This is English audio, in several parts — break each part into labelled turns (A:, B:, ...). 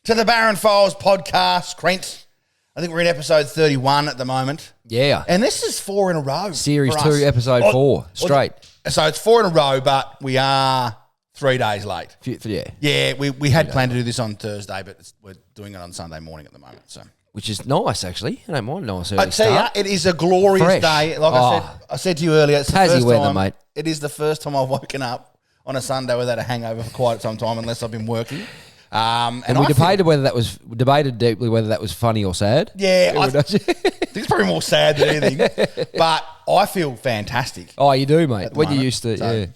A: to the Barron Files podcast, Crent. I think we're in episode 31 at the moment.
B: Yeah.
A: And this is 4 in a row.
B: Series 2, episode 4, straight.
A: So it's 4 in a row, but we are 3 days late.
B: Yeah.
A: Yeah, we had planned to do this on Thursday, but we're doing it on Sunday morning at the moment. So,
B: which is nice, actually. I don't mind nice early
A: I tell you, it is a glorious
B: Fresh.
A: day. Like I said to you earlier, it's the
B: Tassie
A: first
B: weather,
A: time,
B: mate.
A: It is the first time I've woken up on a Sunday without a hangover for quite some time, unless I've been working.
B: And we debated deeply whether that was funny or sad.
A: Yeah, I think it's probably more sad than anything. But I feel fantastic.
B: Oh, you do, mate. When you're used to,
A: so,
B: yeah.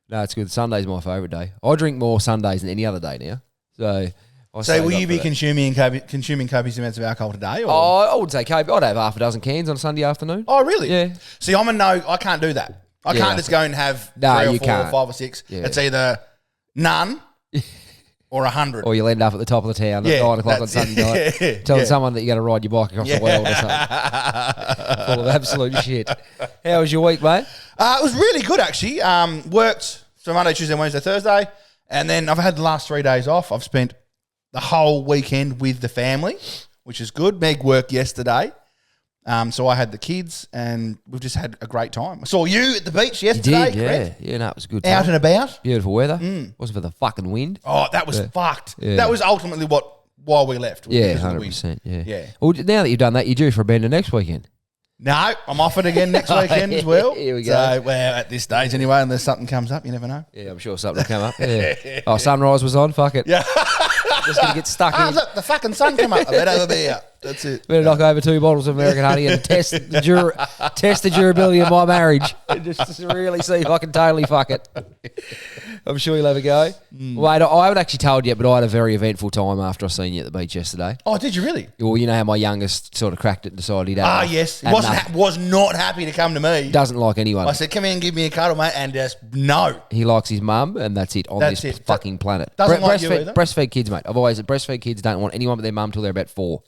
B: No, it's good. Sunday's my favourite day. I drink more Sundays than any other day now. So
A: will you be consuming copious amounts of alcohol today? Or?
B: Oh, I wouldn't say copious. I'd have half a dozen cans on a Sunday afternoon.
A: Oh, really?
B: Yeah.
A: See, I'm a no. I can't do that. I can't just go and have 3 or 4 or 5 or 6. Yeah. It's either none or 100.
B: Or you'll end up at the top of the town at 9 o'clock on Sunday night, telling someone that you're going to ride your bike across the world or something. Full of absolute shit. How was your week, mate?
A: It was really good, actually. Worked so Monday, Tuesday, Wednesday, Thursday, and then I've had the last 3 days off. I've spent the whole weekend with the family, which is good. Meg worked yesterday. So I had the kids, and we've just had a great time. I saw you at the beach yesterday.
B: You did, yeah.
A: Correct?
B: Yeah, no, it was a good time.
A: Out and about.
B: Beautiful weather. Wasn't for the fucking wind.
A: Oh, that was fucked.
B: Yeah.
A: That was ultimately why we left.
B: Yeah, 100%. Yeah.
A: Yeah.
B: Well, now that you've done that, you're due for a bender next weekend.
A: No, I'm off it again next weekend as well.
B: Here we go.
A: So, well, at this stage anyway, unless something comes up, you never know.
B: Yeah, I'm sure something will come up. Yeah. Oh, sunrise was on. Fuck it.
A: Yeah.
B: Just going to get stuck in.
A: Look, the fucking sun came up. I better have a beer. That's it.
B: Better knock over 2 bottles of American honey and test the durability of my marriage. And just really see if I can totally fuck it. I'm sure you'll have a go. Wait, I haven't actually told you yet, but I had a very eventful time after I seen you at the beach yesterday.
A: Oh, did you really?
B: Well, you know how my youngest sort of cracked it and decided he'd have
A: yes. He was not happy to come to me.
B: Doesn't like anyone.
A: I said, come here and give me a cuddle, mate, and just no.
B: He likes his mum, and that's it on this fucking planet.
A: Doesn't like you either?
B: Breastfeed kids, mate. I've always said breastfeed kids don't want anyone but their mum till they're about 4.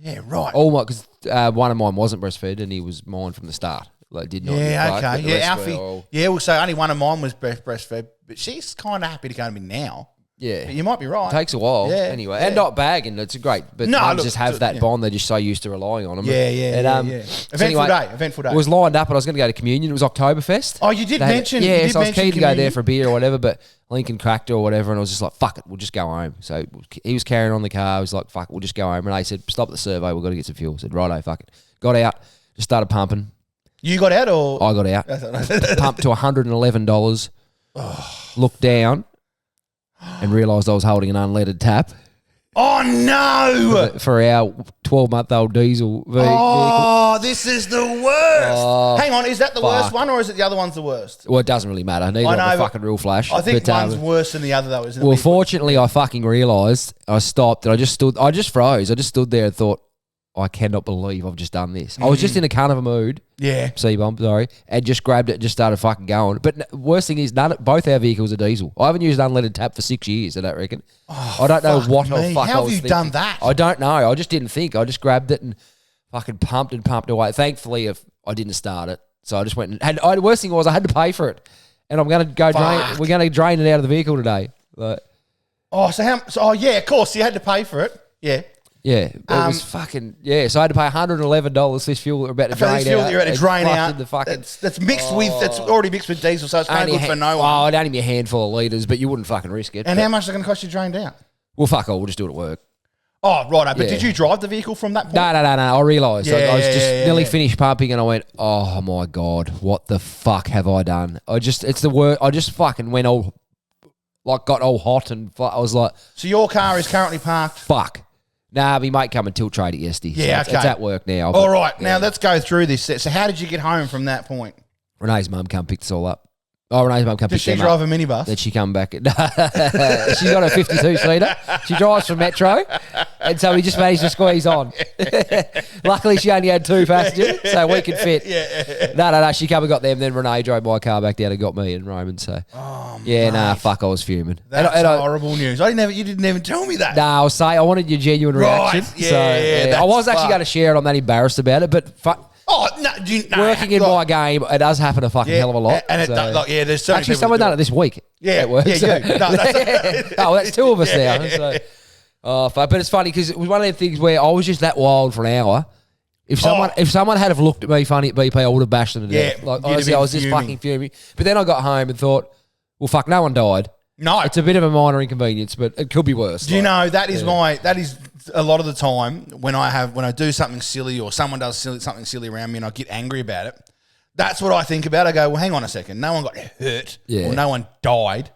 A: Yeah, right.
B: Because one of mine wasn't breastfed, and he was mine from the start. Like, did not.
A: Yeah, okay. Yeah,
B: Alfie.
A: Yeah, well, so only one of mine was breastfed, but she's kind of happy to come to me now.
B: Yeah.
A: But you might be right.
B: It takes a while.
A: Yeah,
B: anyway.
A: yeah.
B: And not bagging. It's great. But mums just have that bond. They're just so used to relying on them.
A: Yeah. Eventful day.
B: It was lined up and I was going to go to communion. It was Oktoberfest.
A: Oh, you did mention.
B: Yeah, so I was keen to go there for a beer or whatever, but Lincoln cracked or whatever, and I was just like, fuck it, we'll just go home. So he was carrying on the car. I was like, fuck it, we'll just go home. And they said, stop at the survey. We've got to get some fuel. I said, righto, fuck it. Got out. Just started pumping.
A: You got out or?
B: I got out. Pumped to $111. Looked down and realised I was holding an unleaded tap.
A: Oh, no!
B: For our 12-month-old diesel vehicle.
A: Oh, this is the worst.
B: Oh,
A: hang on, is that the worst one or is it the other one's the worst?
B: Well, it doesn't really matter. Neither of the fucking real flash.
A: I think one's worse than the other though, isn't it?
B: Well, fortunately, I fucking realised. I stopped and I just froze. I just stood there and thought, I cannot believe I've just done this. I was just in a kind of a mood.
A: Yeah.
B: C-bomb, sorry. And just grabbed it and just started fucking going. But worst thing is, both our vehicles are diesel. I haven't used an unleaded tap for 6 years, I don't reckon. I don't know what the fuck
A: How
B: I was
A: have you
B: thinking.
A: done that?
B: I don't know. I just didn't think. I just grabbed it and fucking pumped away. Thankfully, I didn't start it. So I just went and the worst thing was I had to pay for it. And I'm going to go we're going to drain it out of the vehicle today. But,
A: yeah, of course. You had to pay for it. Yeah.
B: Yeah, it was fucking so I had to pay $111 for this fuel that we're about to drain out.
A: Fuel that you're about to drain out.
B: That's
A: mixed with. That's already mixed with diesel, so it's no good for no one.
B: Oh, it'd only be a handful of litres, but you wouldn't fucking risk it.
A: And how much is it going to cost you drained out?
B: Well, fuck all. We'll just do it at work.
A: Oh, right. But did you drive the vehicle from that point?
B: No. I realised. I was just nearly finished pumping, and I went, "Oh my god, what the fuck have I done?" It's the work. I just fucking went got all hot, and I was like,
A: "So your car is currently parked?"
B: Fuck. Nah, we might come and tilt trade it yesterday.
A: Yeah,
B: so it's at work now.
A: All right, now let's go through this. So how did you get home from that point?
B: Renee's mum come pick us all up. Oh, Renee's mum come pick them up.
A: Does she drive a minibus?
B: Then she come back. She's got a 52-seater. She drives from Metro, and so we just managed to squeeze on. Luckily, she only had 2 passengers, so we could fit. No. She come and got them. Then Renee drove my car back down and got me and Roman. So fuck, I was fuming.
A: That's horrible news. You didn't even tell me that.
B: No, I wanted your genuine reaction. I was actually going to share it. I'm that embarrassed about it, but fuck.
A: Oh, no.
B: Working in my game, it does happen a fucking hell of a lot.
A: And there's so
B: actually someone done it this week.
A: Yeah,
B: at work,
A: you.
B: That's 2 of us now. So. Oh, fuck. But it's funny because it was one of them things where I was just that wild for an hour. If someone had have looked at me funny at BP, I would have bashed them to death. Like, honestly, I was just fucking fuming. But then I got home and thought, well, fuck, no one died.
A: No.
B: It's a bit of a minor inconvenience, but it could be worse.
A: Do you know, that is a lot of the time when I do something silly or someone does something silly around me and I get angry about it, that's what I think about. I go, well, hang on a second. No one got hurt or no one died.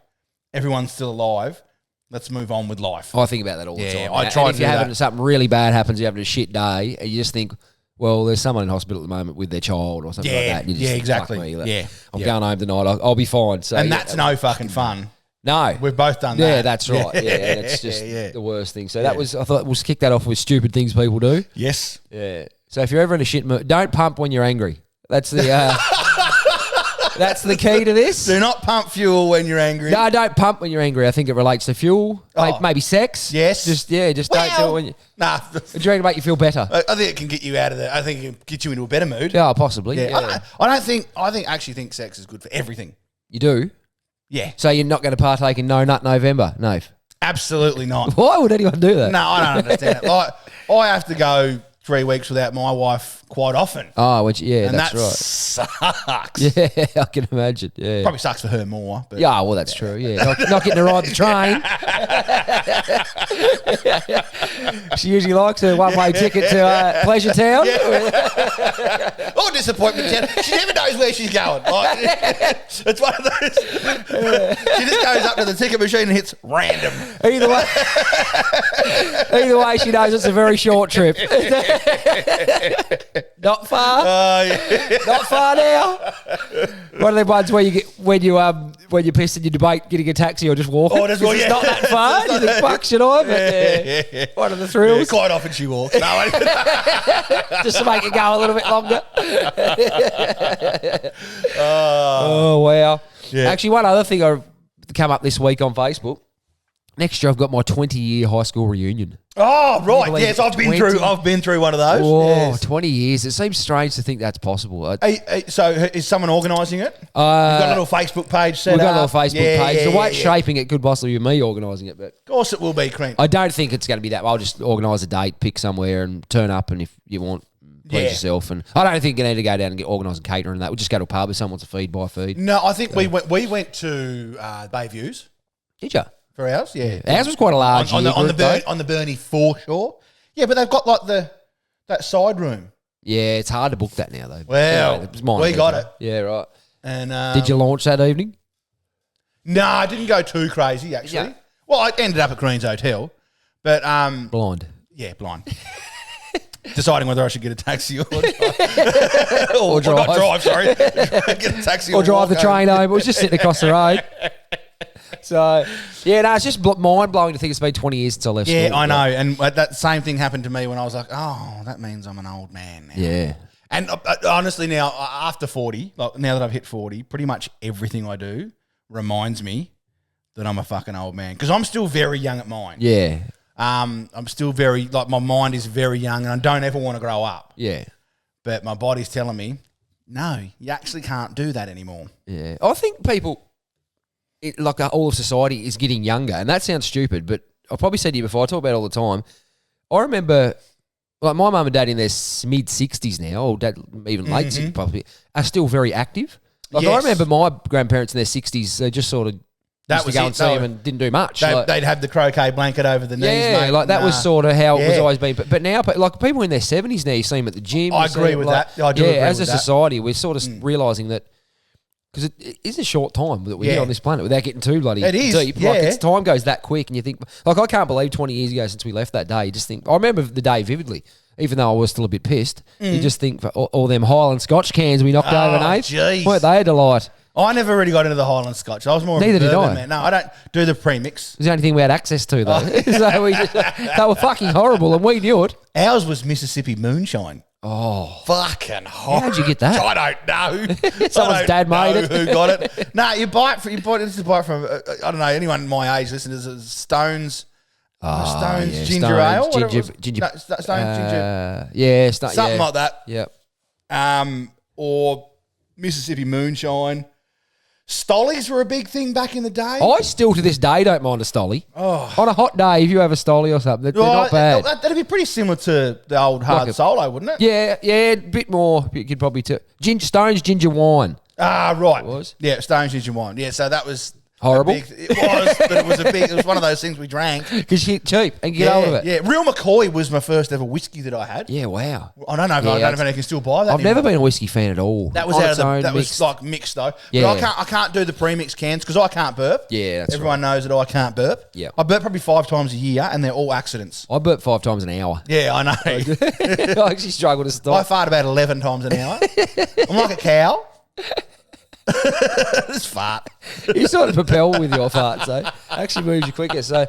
A: Everyone's still alive. Let's move on with life.
B: I think about that all the time.
A: I try to do that.
B: If something really bad happens, you're having a shit day, and you just think, well, there's someone in hospital at the moment with their child or something like that. And you just think,
A: exactly.
B: Fuck me, I'm going home tonight. I'll be fine. So,
A: that's no fucking fun.
B: No.
A: We've both done that.
B: Yeah, that's right. Yeah, and it's just the worst thing. So that was, I thought we'll kick that off with stupid things people do.
A: Yes.
B: Yeah. So if you're ever in a shit mood, don't pump when you're angry. That's the that's the key to this.
A: Do not pump fuel when you're angry.
B: No, don't pump when you're angry. I think it relates to fuel. Maybe sex.
A: Yes.
B: Just don't do it when you...
A: Nah.
B: Do you reckon it make you feel better?
A: I think it can get you out of the... I think it can get you into a better mood.
B: Yeah, possibly.
A: Yeah. I actually think sex is good for everything.
B: You do?
A: Yeah.
B: So you're not going to partake in No Nut November, Nave?
A: Absolutely not.
B: Why would anyone do that?
A: No, I don't understand it. I have to go 3 weeks without my wife quite often.
B: Oh, that's
A: that
B: right.
A: Sucks.
B: Yeah, I can imagine. Yeah.
A: Probably sucks for her more. But
B: yeah, well, that's true. Yeah, not getting to ride the train. She usually likes her one-way ticket to Pleasure Town.
A: Yeah. Or Disappointment Town. She never knows where she's going. It's one of those. She just goes up to the ticket machine and hits random.
B: Either way, she knows it's a very short trip. Not far. Not far now. One of the ones where you get when you're pissed and you debate getting a taxi or just walking.
A: Oh, just walk,
B: it's not that far. You think, fuck, should I? But one of the thrills.
A: Yeah, quite often she walks. No,
B: just to make it go a little bit longer. Oh wow. Yeah. Actually, one other thing I've come up this week on Facebook. Next year, I've got my 20-year high school reunion.
A: Oh, right. Yes, I've been through one of those.
B: Oh,
A: yes.
B: 20 years. It seems strange to think that's possible.
A: So is someone organising it? You've got a little Facebook page set up?
B: We've got a little Facebook page. The way it's shaping it could possibly be me organising it. But
A: of course it will be, Crent.
B: I don't think it's going to be that. I'll just organise a date, pick somewhere and turn up, and if you want, please yourself. And I don't think you need to go down and organise a catering and that. We'll just go to a pub if someone wants a feed by feed.
A: No, I think we went to Bayviews.
B: Did you?
A: For ours, yeah.
B: Ours was quite a large
A: on the Burnie foreshore. Yeah, but they've got like that side room.
B: Yeah, it's hard to book that now though.
A: Well, we got it.
B: Yeah, right.
A: And
B: did you launch that evening?
A: No, I didn't go too crazy actually. Yeah. Well, I ended up at Queen's Hotel, but
B: blind.
A: Yeah, blind. Deciding whether I should get a taxi or drive.
B: or drive.
A: Not drive, sorry. Get a taxi
B: or drive the train home. It was just sitting across the road. So, yeah, no, it's just mind-blowing to think it's been 20 years since I left school.
A: Yeah, I know. And that same thing happened to me when I was like, oh, that means I'm an old man now.
B: Yeah.
A: And honestly now, after 40, like now that I've hit 40, pretty much everything I do reminds me that I'm a fucking old man. Because I'm still very young at mine.
B: Yeah.
A: I'm still very, like my mind is very young and I don't ever want to grow up.
B: Yeah.
A: But my body's telling me, no, you actually can't do that anymore.
B: Yeah. I think people... like all of society is getting younger, and that sounds stupid, but I've probably said to you before, I talk about it all the time. I remember, like my mum and dad in their mid-60s now, or dad even late 60s probably, are still very active. Like I remember my grandparents in their 60s, they just sort of used to go and see them and didn't do much.
A: They'd have the croquet blanket over the knees, mate.
B: Like that was sort of how it was always been. But now, like people in their 70s now, you see them at the gym.
A: I agree with that. I do agree with that.
B: As a society, we're sort of realising that because it is a short time that we're here on this planet without getting too bloody deep. Like time goes that quick and you think, like I can't believe 20 years ago since we left that day, you just think, I remember the day vividly, even though I was still a bit pissed, you just think for all them Highland Scotch cans we knocked over, Nate.
A: Jeez.
B: Weren't they a delight?
A: I never really got into the Highland Scotch. I was more
B: Neither
A: of a
B: did
A: bourbon
B: I.
A: man. No, I don't do the premix.
B: It was the only thing we had access to though. So they were fucking horrible and we knew it.
A: Ours was Mississippi Moonshine.
B: Oh,
A: fucking horrible!
B: How'd you get that?
A: I don't know.
B: Someone's dad made it.
A: Who got it? No, you buy it from. This is buy it from. I don't know anyone my age. Listen to Stones. Stones ginger ale.
B: Stones ginger. Yeah,
A: something like that.
B: Yep.
A: Or Mississippi Moonshine. Stollies were a big thing back in the day.
B: I still, to this day, don't mind a stolly. Oh. On a hot day, if you have a stolly or something, they're not bad.
A: That'd be pretty similar to the old hard solo, wouldn't it?
B: Yeah, a bit more. You could probably Stone's ginger wine.
A: Ah, right.
B: It was?
A: Yeah, Stone's ginger wine. Yeah, so that was...
B: Horrible.
A: It was, but it was one of those things we drank.
B: Because you cheap and get hold of it.
A: Yeah, Real McCoy was my first ever whiskey that I had.
B: Yeah, wow.
A: I don't know if I can still buy that.
B: I've never been a whiskey fan at all.
A: That was was like mixed though.
B: Yeah.
A: But I can't do the pre-mixed cans because I can't burp.
B: Yeah, that's
A: Everyone knows that I can't burp.
B: Yeah.
A: I burp probably 5 times a year and they're all accidents.
B: I burp 5 times an hour.
A: Yeah, I know.
B: I actually struggle to stop.
A: I fart about 11 times an hour. I'm like a cow. Just fart.
B: You sort of propel with your farts, so actually moves you quicker. So,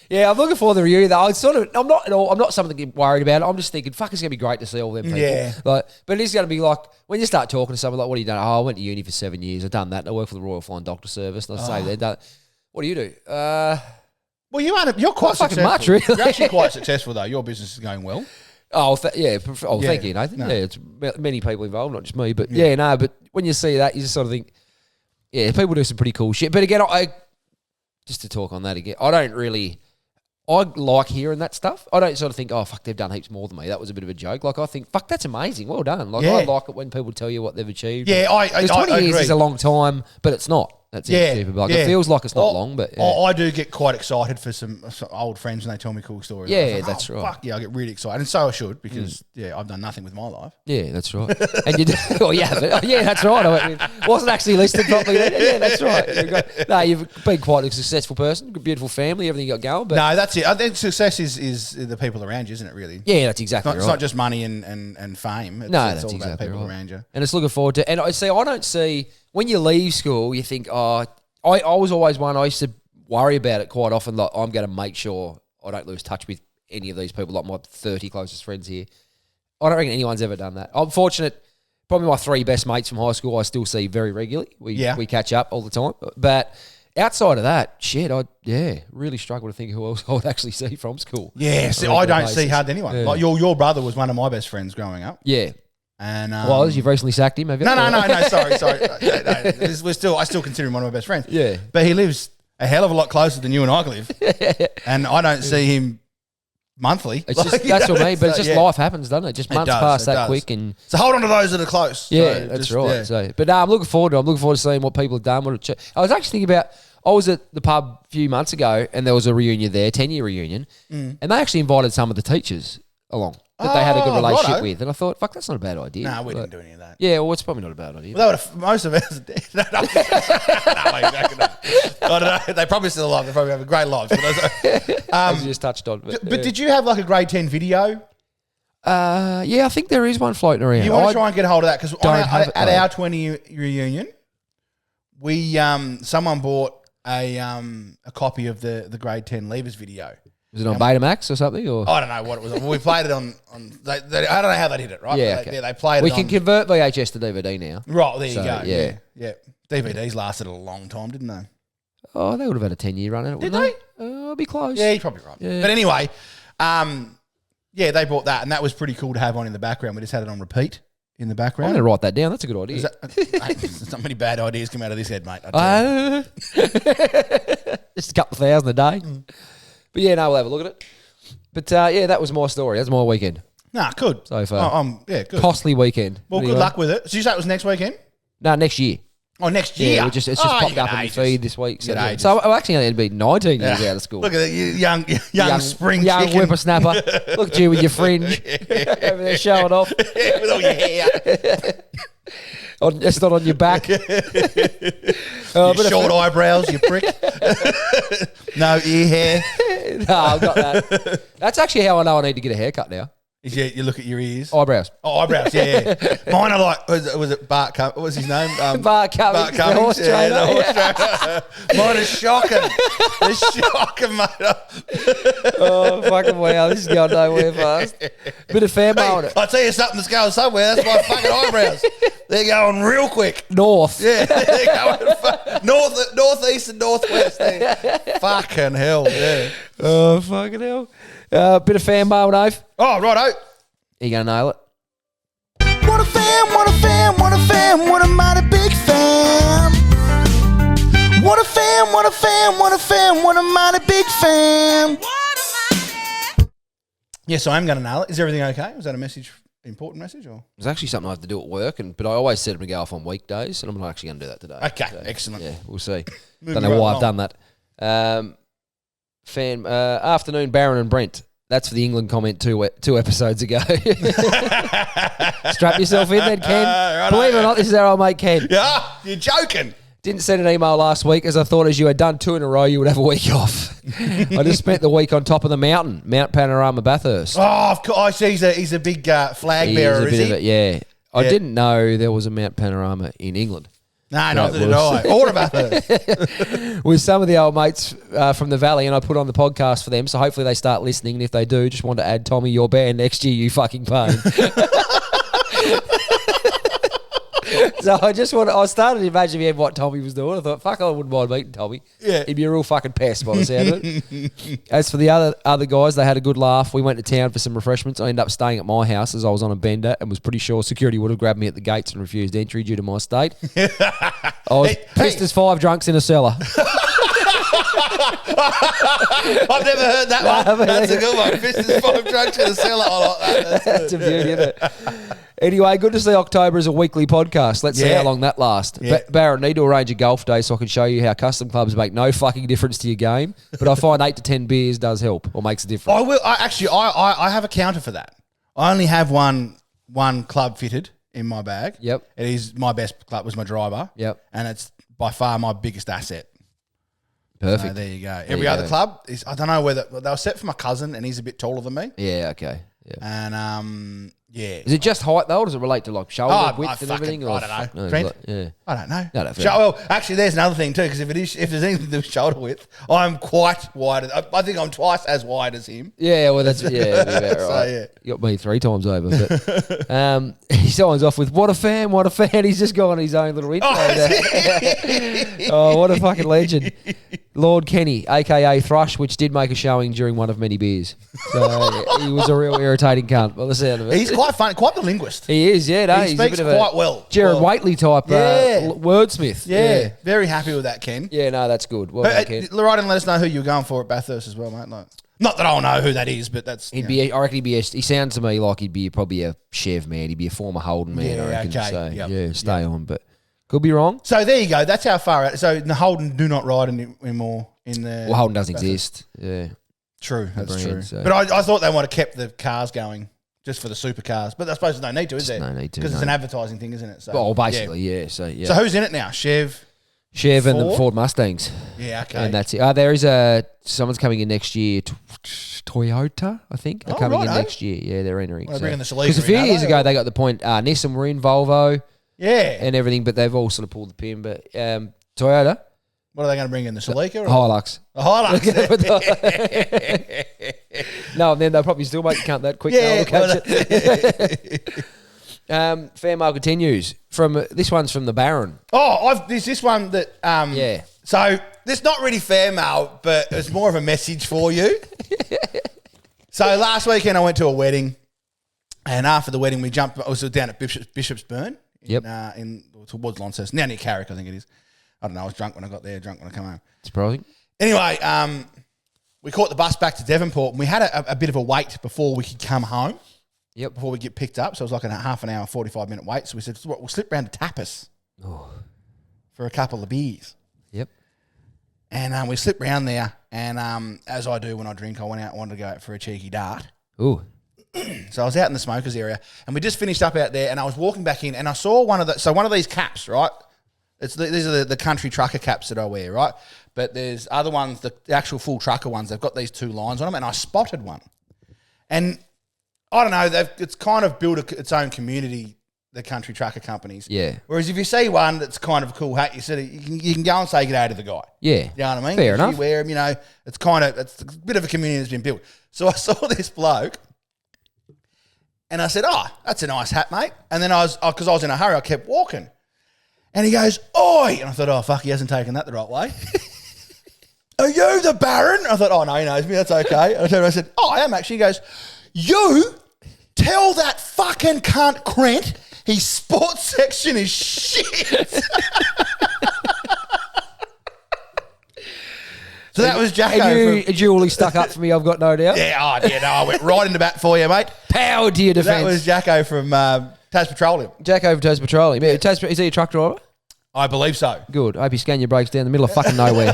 B: yeah, I'm looking forward to the review. Though I'm not something to get worried about. I'm just thinking, fuck, it's gonna be great to see all them people.
A: Yeah.
B: Like, but it's gonna be like when you start talking to someone like, what have you done? Oh, I went to uni for 7 years. I've done that. I work for the Royal Flying Doctor Service. And I say they've done. What do you do?
A: Well, you're quite successful.
B: Much, really.
A: You're actually quite successful though. Your business is going well.
B: Thank you, Nathan.
A: No.
B: Yeah, it's many people involved, not just me. But but when you see that, you just sort of think, yeah, people do some pretty cool shit. But again, I just to talk on that again, I like hearing that stuff. I don't sort of think, oh, fuck, they've done heaps more than me. That was a bit of a joke. Like, I think, fuck, that's amazing. Well done. Like, I like it when people tell you what they've achieved.
A: Yeah, I
B: 20 years
A: agree.
B: is a long time, but it's not. That's stupid. Like, it feels like it's not long, but
A: I do get quite excited for some old friends when they tell me cool stories.
B: Yeah,
A: like,
B: that's right.
A: Fuck yeah, I get really excited, and so I should because I've done nothing with my life.
B: Yeah, that's right. And that's right. I mean, wasn't actually listed properly then. Yeah, that's right. You've been quite a successful person, beautiful family, everything you got going. But
A: no, that's it. I think success is the people around you, isn't it? Really.
B: Yeah, that's exactly right.
A: It's not just money and fame. It's
B: that's
A: all
B: exactly
A: about people
B: right.
A: around you.
B: And it's looking forward to. And I don't see when you leave school, you think, oh. I was always one, I used to worry about it quite often, like I'm going to make sure I don't lose touch with any of these people, like my 30 closest friends here. I don't reckon anyone's ever done that. I'm fortunate, probably my 3 best mates from high school I still see very regularly. We catch up all the time. But outside of that, shit, I really struggle to think who else I would actually see from school.
A: Yeah, I don't see hardly anyone. Yeah. Like your brother was one of my best friends growing up.
B: Yeah.
A: And
B: you've recently sacked him, have you?
A: No, sorry. No, I still consider him one of my best friends.
B: Yeah.
A: But he lives a hell of a lot closer than you and I live. And I don't see him monthly.
B: It's just, that's what I mean, but it's just life happens, doesn't it? Just months pass that quick. And
A: so hold on to those that are close.
B: Yeah, that's right. Yeah. So, but I'm looking forward to seeing what people have done. I was actually thinking about, I was at the pub a few months ago and there was a reunion there, 10-year reunion, and they actually invited some of the teachers along that they had a good relationship with. And I thought, fuck, that's not a bad idea.
A: No, we didn't do any of that.
B: Yeah, well, it's probably not a bad idea.
A: Well, most of us are dead. No, I don't know. They probably still alive. They probably have a great life.
B: As you just touched on.
A: But did you have like a grade 10 video?
B: Yeah, I think there is one floating around.
A: You want to try and get a hold of that? Because at our 20 reunion, someone bought a copy of the grade 10 Levers video.
B: Was it on Betamax or something? Or
A: I don't know what it was. Well, we played it on I don't know how they did it, right?
B: Yeah,
A: they played it.
B: We can convert VHS to DVD now.
A: Right, there you go. Yeah. DVDs lasted a long time, didn't they?
B: Oh, they would have had a 10-year run in it, wouldn't they? I'll be close.
A: Yeah, you're probably right. Yeah. But anyway, they bought that, and that was pretty cool to have on in the background. We just had it on repeat in the background.
B: I'm going to write that down. That's a good idea.
A: There's not many bad ideas come out of this head, mate.
B: Just a couple of thousand a day. But yeah, no, we'll have a look at it. But that was my story. That's my weekend.
A: Nah, good.
B: So far.
A: Good.
B: Costly weekend.
A: Well, good luck with it. So you say it was next weekend?
B: No, next year.
A: Oh, next year?
B: Yeah, it's just popped up in the feed this week. So
A: I'm
B: actually only been 19 years out of school.
A: Look at that, young spring
B: young
A: chicken.
B: Whippersnapper. Look at you with your fringe. Over there showing off.
A: With all your hair.
B: It's not on your back.
A: Your short eyebrows, you prick. No ear hair.
B: No, I've got that. That's actually how I know I need to get a haircut now.
A: You look at your ears.
B: Eyebrows.
A: Oh, eyebrows, yeah. Mine are like, was it Bart Cummings? What was his name?
B: Bart Cummings.
A: The horse trainer.
B: The horse
A: trainer. Mine is shocking. It's shocking, mate.
B: Oh, fucking wow. This is going nowhere fast. Bit of fan mail on it.
A: I'll tell you something that's going somewhere. That's my fucking eyebrows. They're going real quick.
B: North.
A: Yeah, they're going northeast and northwest. Fucking hell, yeah.
B: Oh, fucking hell. Bit of fan mail, Dave.
A: Oh, righto.
B: You going to nail it?
C: What a fan, what a fan, what a fan, what a mighty big fan.
A: What a fam, what a fam, what a fam, what a mighty big fam. Yes, I am going to nail it. Is everything okay? Was that a message, important message? Or?
B: It's actually something I have to do at work, but I always set them to go off on weekdays, and I'm not actually going to do that today.
A: Okay,
B: so,
A: excellent.
B: Yeah, we'll see. Don't know why I've done that. Afternoon, Baron and Brent. That's for the England comment two episodes ago. Strap yourself in then, Ken. Believe it or not, this is our old mate Ken.
A: Yeah, you're joking.
B: Didn't send an email last week as I thought as you had done 2 in a row, you would have a week off. I just spent the week on top of the mountain, Mount Panorama, Bathurst.
A: Oh, of course. I see he's a big flag bearer, is he?
B: Yeah. I didn't know there was a Mount Panorama in England.
A: No, neither did I. Or about Bathurst.
B: With some of the old mates from the Valley, and I put on the podcast for them, so hopefully they start listening. And if they do, just want to add Tommy, your band next year, you fucking pain. So I started imagining what Tommy was doing. I thought, fuck, I wouldn't mind meeting Tommy. Yeah. He'd be a real fucking pest by the sound of it. As for the other guys, they had a good laugh. We went to town for some refreshments. I ended up staying at my house as I was on a bender and was pretty sure security would have grabbed me at the gates and refused entry due to my state. I was pissed as 5 drunks in a cellar.
A: I've never heard that one. That's a good one. Pissed as 5 drunks in a cellar. I like that.
B: That's a beauty, isn't it? Anyway, good to see October as a weekly podcast. Let's see how long that lasts. Yeah. Barron, need to arrange a golf day so I can show you how custom clubs make no fucking difference to your game. But I find 8 to 10 beers does help or makes a difference.
A: I will. I have a counter for that. I only have one club fitted in my bag.
B: Yep.
A: It is my best club. Was my driver.
B: Yep.
A: And it's by far my biggest asset.
B: Perfect.
A: So there you go. Every other club is, I don't know whether they were set for my cousin and he's a bit taller than me.
B: Yeah. Okay. Yeah.
A: And yeah.
B: Is it just height though, or does it relate to like shoulder width and everything?
A: I don't know.
B: No,
A: Crent?
B: yeah.
A: I don't know.
B: No,
A: well, actually, there's another thing too, because if there's anything to do with shoulder width, I'm quite wide. I think I'm twice as wide as him.
B: Yeah, well, that's that'd be about right.
A: So, yeah.
B: You got me 3 times over. But, he signs off with what a fan. He's just got on his own little intro. Oh, what a fucking legend. Lord Kenny, a.k.a. Thrush, which did make a showing during one of many beers. So he was a real irritating cunt by the sound of it.
A: He's quite funny, quite the linguist.
B: He is, yeah.
A: He speaks quite well.
B: Jared Waitley type wordsmith.
A: Yeah, very happy with that, Ken.
B: Yeah, no, that's good. Well done, Ken.
A: Write and let us know who you're going for at Bathurst as well, mate. Like, not that I'll know who that is, but that's...
B: I reckon he sounds to me like he'd be probably a Chev man. He'd be a former Holden man, I reckon.
A: Okay.
B: So,
A: yep.
B: stay on, but... Could be wrong.
A: So there you go. That's how far out. So the Holden do not ride anymore in the...
B: Well, Holden doesn't exist. Yeah.
A: True. That's
B: brand,
A: true.
B: So.
A: But I thought they might have kept the cars going just for the supercars. But I suppose there's no need to, is there?
B: No need to.
A: Because it's an advertising thing, isn't it? So,
B: well, basically, yeah. So
A: who's in it now? Chev
B: and the Ford Mustangs.
A: Yeah, okay.
B: And that's it. There is someone's coming in next year. Toyota, I think, are coming in next year. Yeah, they're entering.
A: Well, they're bringing the Celica
B: because a few years ago they got the point. Nissan were in, Volvo.
A: Yeah.
B: And everything, but they've all sort of pulled the pin. But Toyota.
A: What are they going to bring in, the Celica?
B: Hilux.
A: A Hilux.
B: No, and then they'll probably still make the cunt that quick.
A: Yeah.
B: Fair mail continues. This one's from the Baron.
A: Oh, there's this one that...
B: yeah.
A: So, it's not really fair mail, but it's more of a message for you. So, last weekend I went to a wedding, and after the wedding we jumped... I was down at Bishopsburn. In towards Launceston. Now near Carrick, I think it is. I don't know. I was drunk when I got there, drunk when I come home.
B: Surprising.
A: Anyway, we caught the bus back to Devonport, and we had a bit of a wait before we could come home.
B: Yep.
A: Before we get picked up. So it was like a half an hour, 45-minute wait. So we said, we'll slip round to Tapas for a couple of beers.
B: Yep.
A: And we slipped round there, and as I do when I drink, I wanted to go out for a cheeky dart.
B: Ooh.
A: So I was out in the smokers area, and we just finished up out there, and I was walking back in, and I saw one of these caps, right? These are the country trucker caps that I wear, right? But there's other ones, the actual full trucker ones. They've got these 2 lines on them, and I spotted one, and I don't know. It's kind of built its own community, the country trucker companies.
B: Yeah.
A: Whereas if you see one that's kind of a cool hat, you can go and say g'day to the guy.
B: Yeah.
A: You know what I mean?
B: Fair enough.
A: You wear them, it's a bit of a community that's been built. So I saw this bloke. And I said, that's a nice hat, mate. And then because I was in a hurry, I kept walking. And he goes, oi! And I thought, fuck, he hasn't taken that the right way. Are you the Baron? I thought, no, he knows me, that's okay. And I said, I am actually. He goes, you tell that fucking cunt Crent his sports section is shit. So that was Jacko.
B: And you duly stuck up for me, I've got no doubt.
A: Yeah, I went right into bat for you, mate.
B: Power to your defence.
A: That was Jacko from Tas Petroleum.
B: Jacko from Tas Petroleum. Yeah. Is he a truck driver?
A: I believe so.
B: Good. I hope you scan your brakes down the middle of fucking nowhere.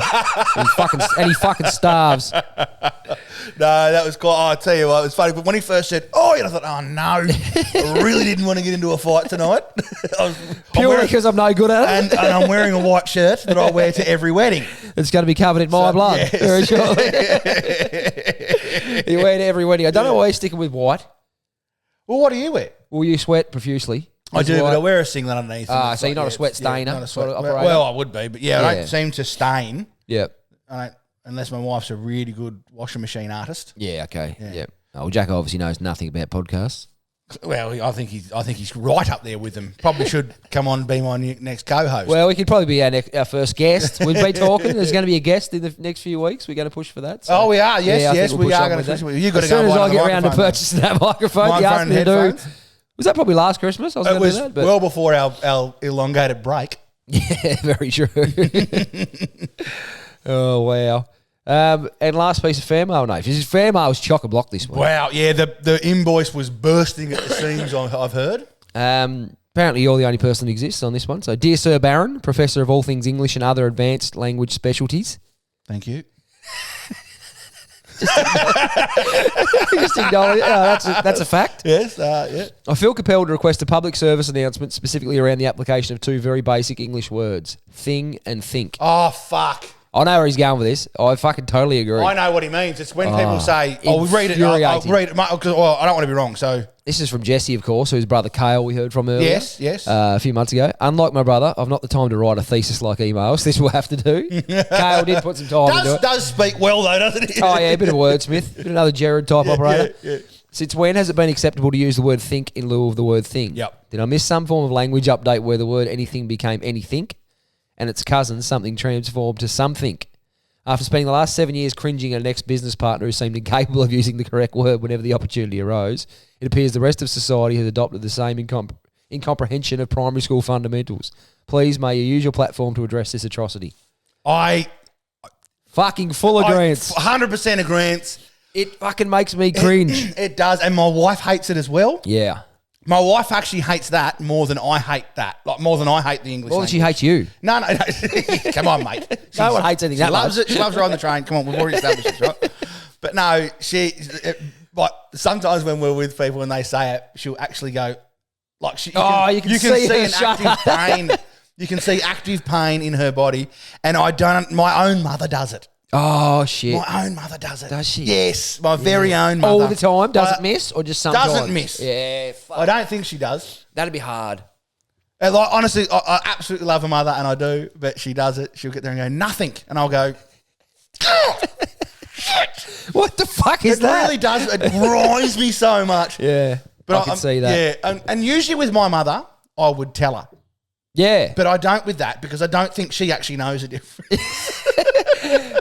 B: and he fucking starves.
A: No, that was quite. I tell you what, it was funny. But when he first said, "Oh," I thought, "Oh no, I really didn't want to get into a fight tonight."
B: Purely because I'm no good at
A: it, and I'm wearing a white shirt that I wear to every wedding.
B: It's going to be covered in my blood.
A: Yes.
B: Very shortly. You wear to every wedding. I don't know why you're sticking with white.
A: Well, what do you wear?
B: Well, you sweat profusely.
A: I do, but I wear a singlet underneath.
B: So you're not a sweat stainer?
A: Not a sweat. Well, I would be, but I don't seem to stain.
B: Yeah.
A: Unless my wife's a really good washing machine artist.
B: Yeah, okay. Yeah. Oh, well, Jacko obviously knows nothing about podcasts.
A: Well, I think he's right up there with them. Probably should come on and be my next co-host.
B: Well, we could probably be our first guest. We'd be talking. There's going to be a guest in the next few weeks. We're going to push for that. So.
A: Oh, we are. Yes, we are going to push. You've got to go.
B: As soon as I get around to purchasing that microphone, you asked me to do. Was that probably last Christmas? I was going to do that. But
A: well before our elongated break.
B: Yeah, very true. Oh, wow. And last piece of fair mail, Nate. This is fair mail's chock-a-block this week.
A: Wow, yeah, the invoice was bursting at the seams, I've heard.
B: Apparently you're the only person that exists on this one. So, Dear Sir Baron, Professor of all things English and other advanced language specialties.
A: Thank you.
B: Just acknowledge. That's a fact.
A: Yes, yeah.
B: I feel compelled to request a public service announcement specifically around the application of two very basic English words, thing and think.
A: Oh, fuck.
B: I know where he's going with this. I fucking totally agree.
A: I know what he means. It's when people say, "Oh, read it." I'll read it because I don't want to be wrong. So
B: this is from Jesse, of course, whose brother Kale we heard from earlier.
A: Yes.
B: A few months ago. Unlike my brother, I've not the time to write a thesis-like emails. This will have to do. Kale did put some time into it.
A: Does speak well though, doesn't he?
B: Oh yeah, a bit of a wordsmith, bit another Jared type operator.
A: Yeah.
B: Since when has it been acceptable to use the word think in lieu of the word thing?
A: Yep.
B: Did I miss some form of language update where the word anything became anythink, and its cousin something transformed to something? After spending the last 7 years cringing at an ex-business partner who seemed incapable of using the correct word whenever the opportunity arose, it appears the rest of society has adopted the same incomprehension of primary school fundamentals. Please, may you use your platform to address this atrocity. Fucking full agreement.
A: 100% agreement.
B: It fucking makes me cringe.
A: It does, and my wife hates it as well.
B: Yeah.
A: My wife actually hates that more than I hate that. Like, more than I hate the English language.
B: She hates you.
A: No. Come on, mate.
B: No one hates anything that much.
A: She loves it. She loves riding the train. Come on, we've already established this, right? But no, but sometimes when we're with people and they say it, she'll actually go, like, you can see an active pain. You can see active pain in her body. And my own mother does it.
B: Oh, shit.
A: My own mother does it.
B: Does she?
A: Yes, my very own mother.
B: All the time? Doesn't miss or just sometimes?
A: Doesn't miss.
B: Yeah, fuck.
A: I don't think she does.
B: That'd be hard.
A: And like, honestly, I absolutely love her mother, and I do, but she does it. She'll get there and go, nothing. And I'll go, oh, shit.
B: What the fuck is that?
A: It really does. It grinds me so much.
B: Yeah, but I can see that.
A: Yeah, and usually with my mother, I would tell her.
B: Yeah.
A: But I don't with that because I don't think she actually knows the difference.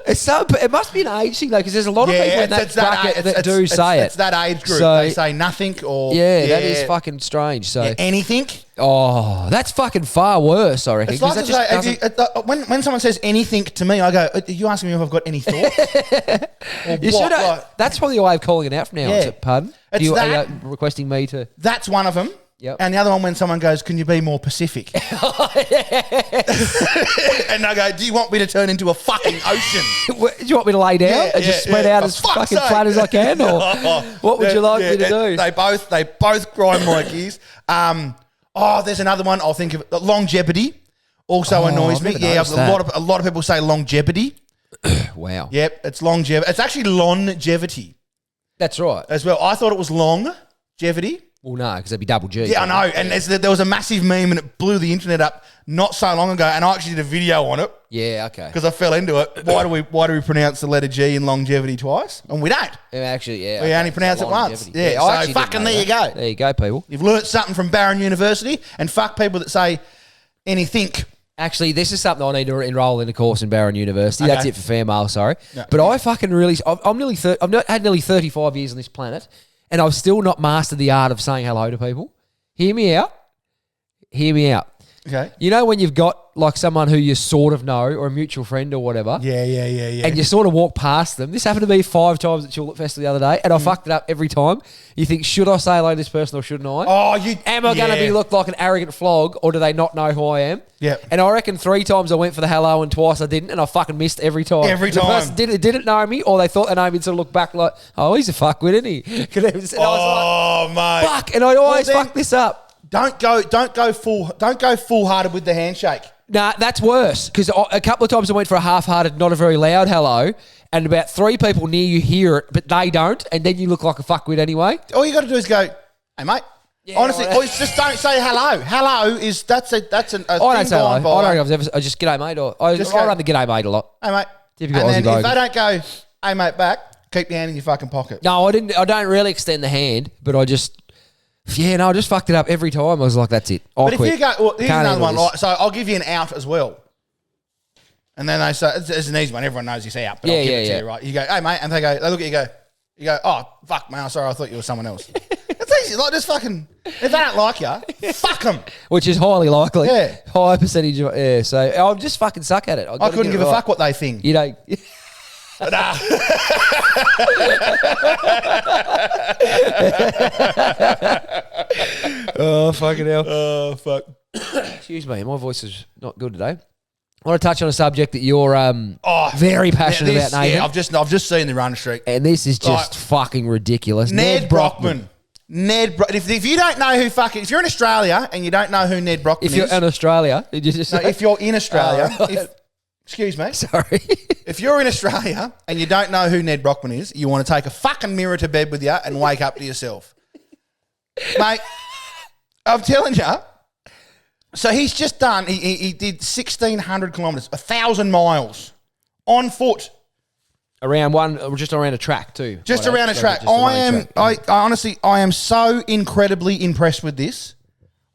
B: It must be an age thing though, because there's a lot of people in that bracket that do say it.
A: It's that age group. So, they say nothing or...
B: Yeah, that is fucking strange. So
A: anything.
B: Oh, that's fucking far worse, I reckon.
A: It's like to say, when someone says anything to me, I go, are you asking me if I've got any thoughts?
B: You should that's probably a way of calling it out from now on. Pardon? Are you requesting me to...
A: That's one of them.
B: Yep.
A: And the other one when someone goes, can you be more Pacific? And I go, do you want me to turn into a fucking ocean?
B: Do you want me to lay down and just spread out as fucking flat as I can? Or what would you like me to do?
A: They both grind my gears. There's another one. I'll think of it. Longevity also annoys me. Yeah, a lot of people say longevity.
B: Wow.
A: Yep, it's longevity. It's actually longevity.
B: That's right.
A: As well. I thought it was longevity.
B: Well, no, because that'd be double G.
A: Yeah, I know. And there was a massive meme and it blew the internet up not so long ago. And I actually did a video on it.
B: Yeah, okay.
A: Because I fell into it. Why do we pronounce the letter G in longevity twice? And we don't.
B: Actually, yeah.
A: We only pronounce it once. Yeah, so fucking there you go.
B: There you go, people.
A: You've learnt something from Barron University and fuck people that say anything.
B: Actually, this is something I need to enrol in a course in Barron University. Okay. That's it for fair mail, sorry. No. But I fucking really... I've had nearly 35 years on this planet and I've still not mastered the art of saying hello to people. Hear me out.
A: Okay.
B: You know when you've got like someone who you sort of know or a mutual friend or whatever.
A: Yeah.
B: And you sort of walk past them. This happened to me 5 times at Tulip Festival the other day, and I fucked it up every time. You think, should I say hello to this person or shouldn't I?
A: Oh,
B: Am I going to be looked like an arrogant flog, or do they not know who I am?
A: Yeah.
B: And I reckon 3 times I went for the hello and twice I didn't, and I fucking missed every time.
A: Every
B: The
A: time.
B: person didn't know me, or they thought they know me, and sort of look back like, oh, he's a fuckwit, isn't he? And I was like,
A: mate.
B: fuck, and I always fuck this up.
A: Don't go full hearted with the handshake.
B: Nah, that's worse, because a couple of times I went for a half-hearted, not a very loud hello, and about 3 people near you hear it, but they don't, and then you look like a fuckwit anyway.
A: All you got to do is go, hey, mate.
B: Yeah,
A: honestly, or just don't say hello. Hello is that's a
B: I
A: thing
B: don't say hello. I
A: gone
B: don't
A: by.
B: think I've ever. I just g'day mate, or I run the g'day mate a lot.
A: Hey, mate.
B: Typical
A: And
B: Aussie
A: then
B: bloke.
A: if they don't go, hey, mate, back, keep your hand in your fucking pocket.
B: No, I didn't. I don't really extend the hand, but I just. Yeah, no, I just fucked it up every time. I was like, that's it.
A: But if you go, well, here's
B: Can't
A: another one.
B: handle
A: Right, so I'll give you an out as well. And then they say, it's an easy one. Everyone knows it's out, but I'll give it to you, right? You go, hey, mate, and they look at you go, oh, fuck, man, sorry, I thought you were someone else. It's easy. Like, just fucking, if they don't like you, fuck them.
B: Which is highly likely.
A: Yeah.
B: High percentage. Yeah, so I just fucking suck at it.
A: I couldn't give a fuck what they think.
B: You know.
A: Nah.
B: Oh, fucking hell.
A: Oh, fuck.
B: Excuse me, my voice is not good today. I want to touch on a subject that you're very passionate about, Nathan.
A: Yeah, I've just seen the run streak.
B: And this is just fucking ridiculous.
A: Nedd Brockman. If you don't know who if you're in Australia and you don't know who Nedd Brockman is.
B: If you're in Australia, did you just say?
A: If you're in Australia,
B: right.
A: Excuse me.
B: Sorry.
A: If you're in Australia and you don't know who Nedd Brockman is, you want to take a fucking mirror to bed with you and wake up to yourself. Mate, I'm telling you. So he's just done, he did 1,600 kilometres, 1,000 miles on foot.
B: Just around a track too.
A: Just around a track. I honestly, I am so incredibly impressed with this.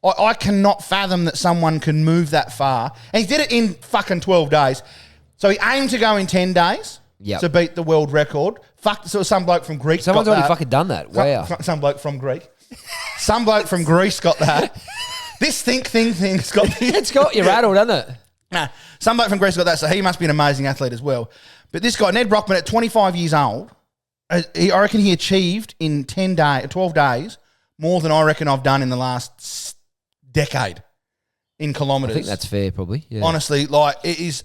A: I cannot fathom that someone can move that far. And he did it in fucking 12 days. So he aimed to go in 10 days to beat the world record. So some bloke from Greece
B: Someone's
A: got
B: already
A: that.
B: fucking done that. Wow.
A: Some bloke from Greece. Some bloke from Greece got that. This thing's got me.
B: It's got you rattled, hasn't it?
A: Nah, some bloke from Greece got that, so he must be an amazing athlete as well. But this guy, Nedd Brockman, at 25 years old, I reckon he achieved in 12 days more than I reckon I've done in the last decade in kilometres.
B: I think that's fair, probably. Yeah.
A: Honestly, like, it is.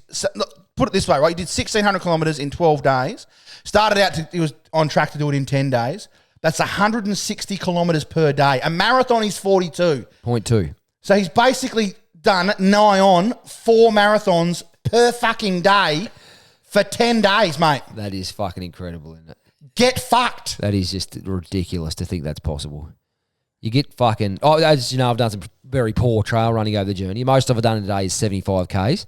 A: Put it this way, right? He did 1,600 kilometres in 12 days. Started out, he was on track to do it in 10 days. That's 160 kilometres per day. A marathon is 42.
B: 0.2.
A: So he's basically done nigh on 4 marathons per fucking day for 10 days, mate.
B: That is fucking incredible, isn't it?
A: Get fucked.
B: That is just ridiculous to think that's possible. You get fucking... Oh, as you know, I've done some very poor trail running over the journey. Most of it done today is 75 Ks.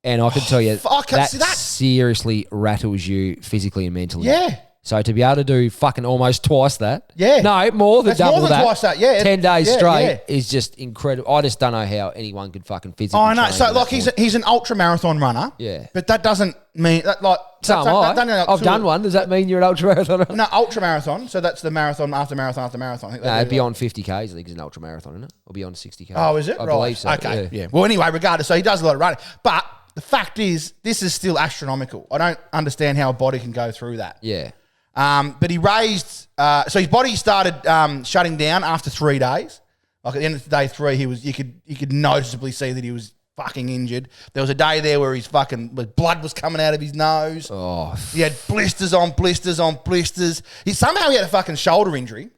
B: And I can tell you, that seriously rattles you physically and mentally.
A: Yeah.
B: So to be able to do fucking almost twice that.
A: Yeah.
B: No, more than double that.
A: More than twice that, yeah.
B: 10 days straight is just incredible. I just don't know how anyone could fucking physically
A: I know.
B: train
A: So,
B: at
A: like,
B: that point.
A: he's an ultra marathon runner.
B: Yeah.
A: But that doesn't mean that, like.
B: So am I. I've done one. Does that mean you're an ultra marathoner?
A: No, ultra marathon. So that's the marathon after marathon after marathon. I think
B: No, beyond 50 Ks, I think is an ultra marathon, isn't it? Or beyond 60 Ks.
A: Oh, is it?
B: I
A: right.
B: believe so.
A: Okay. Yeah. Well, anyway, regardless, so he does a lot of running. But the fact is, this is still astronomical. I don't understand how a body can go through that.
B: Yeah.
A: But he raised, so his body started shutting down after 3 days. Like at the end of day 3, you could noticeably see that he was fucking injured. There was a day there where his fucking blood was coming out of his nose.
B: Oh,
A: he had blisters on blisters on blisters. Somehow he had a fucking shoulder injury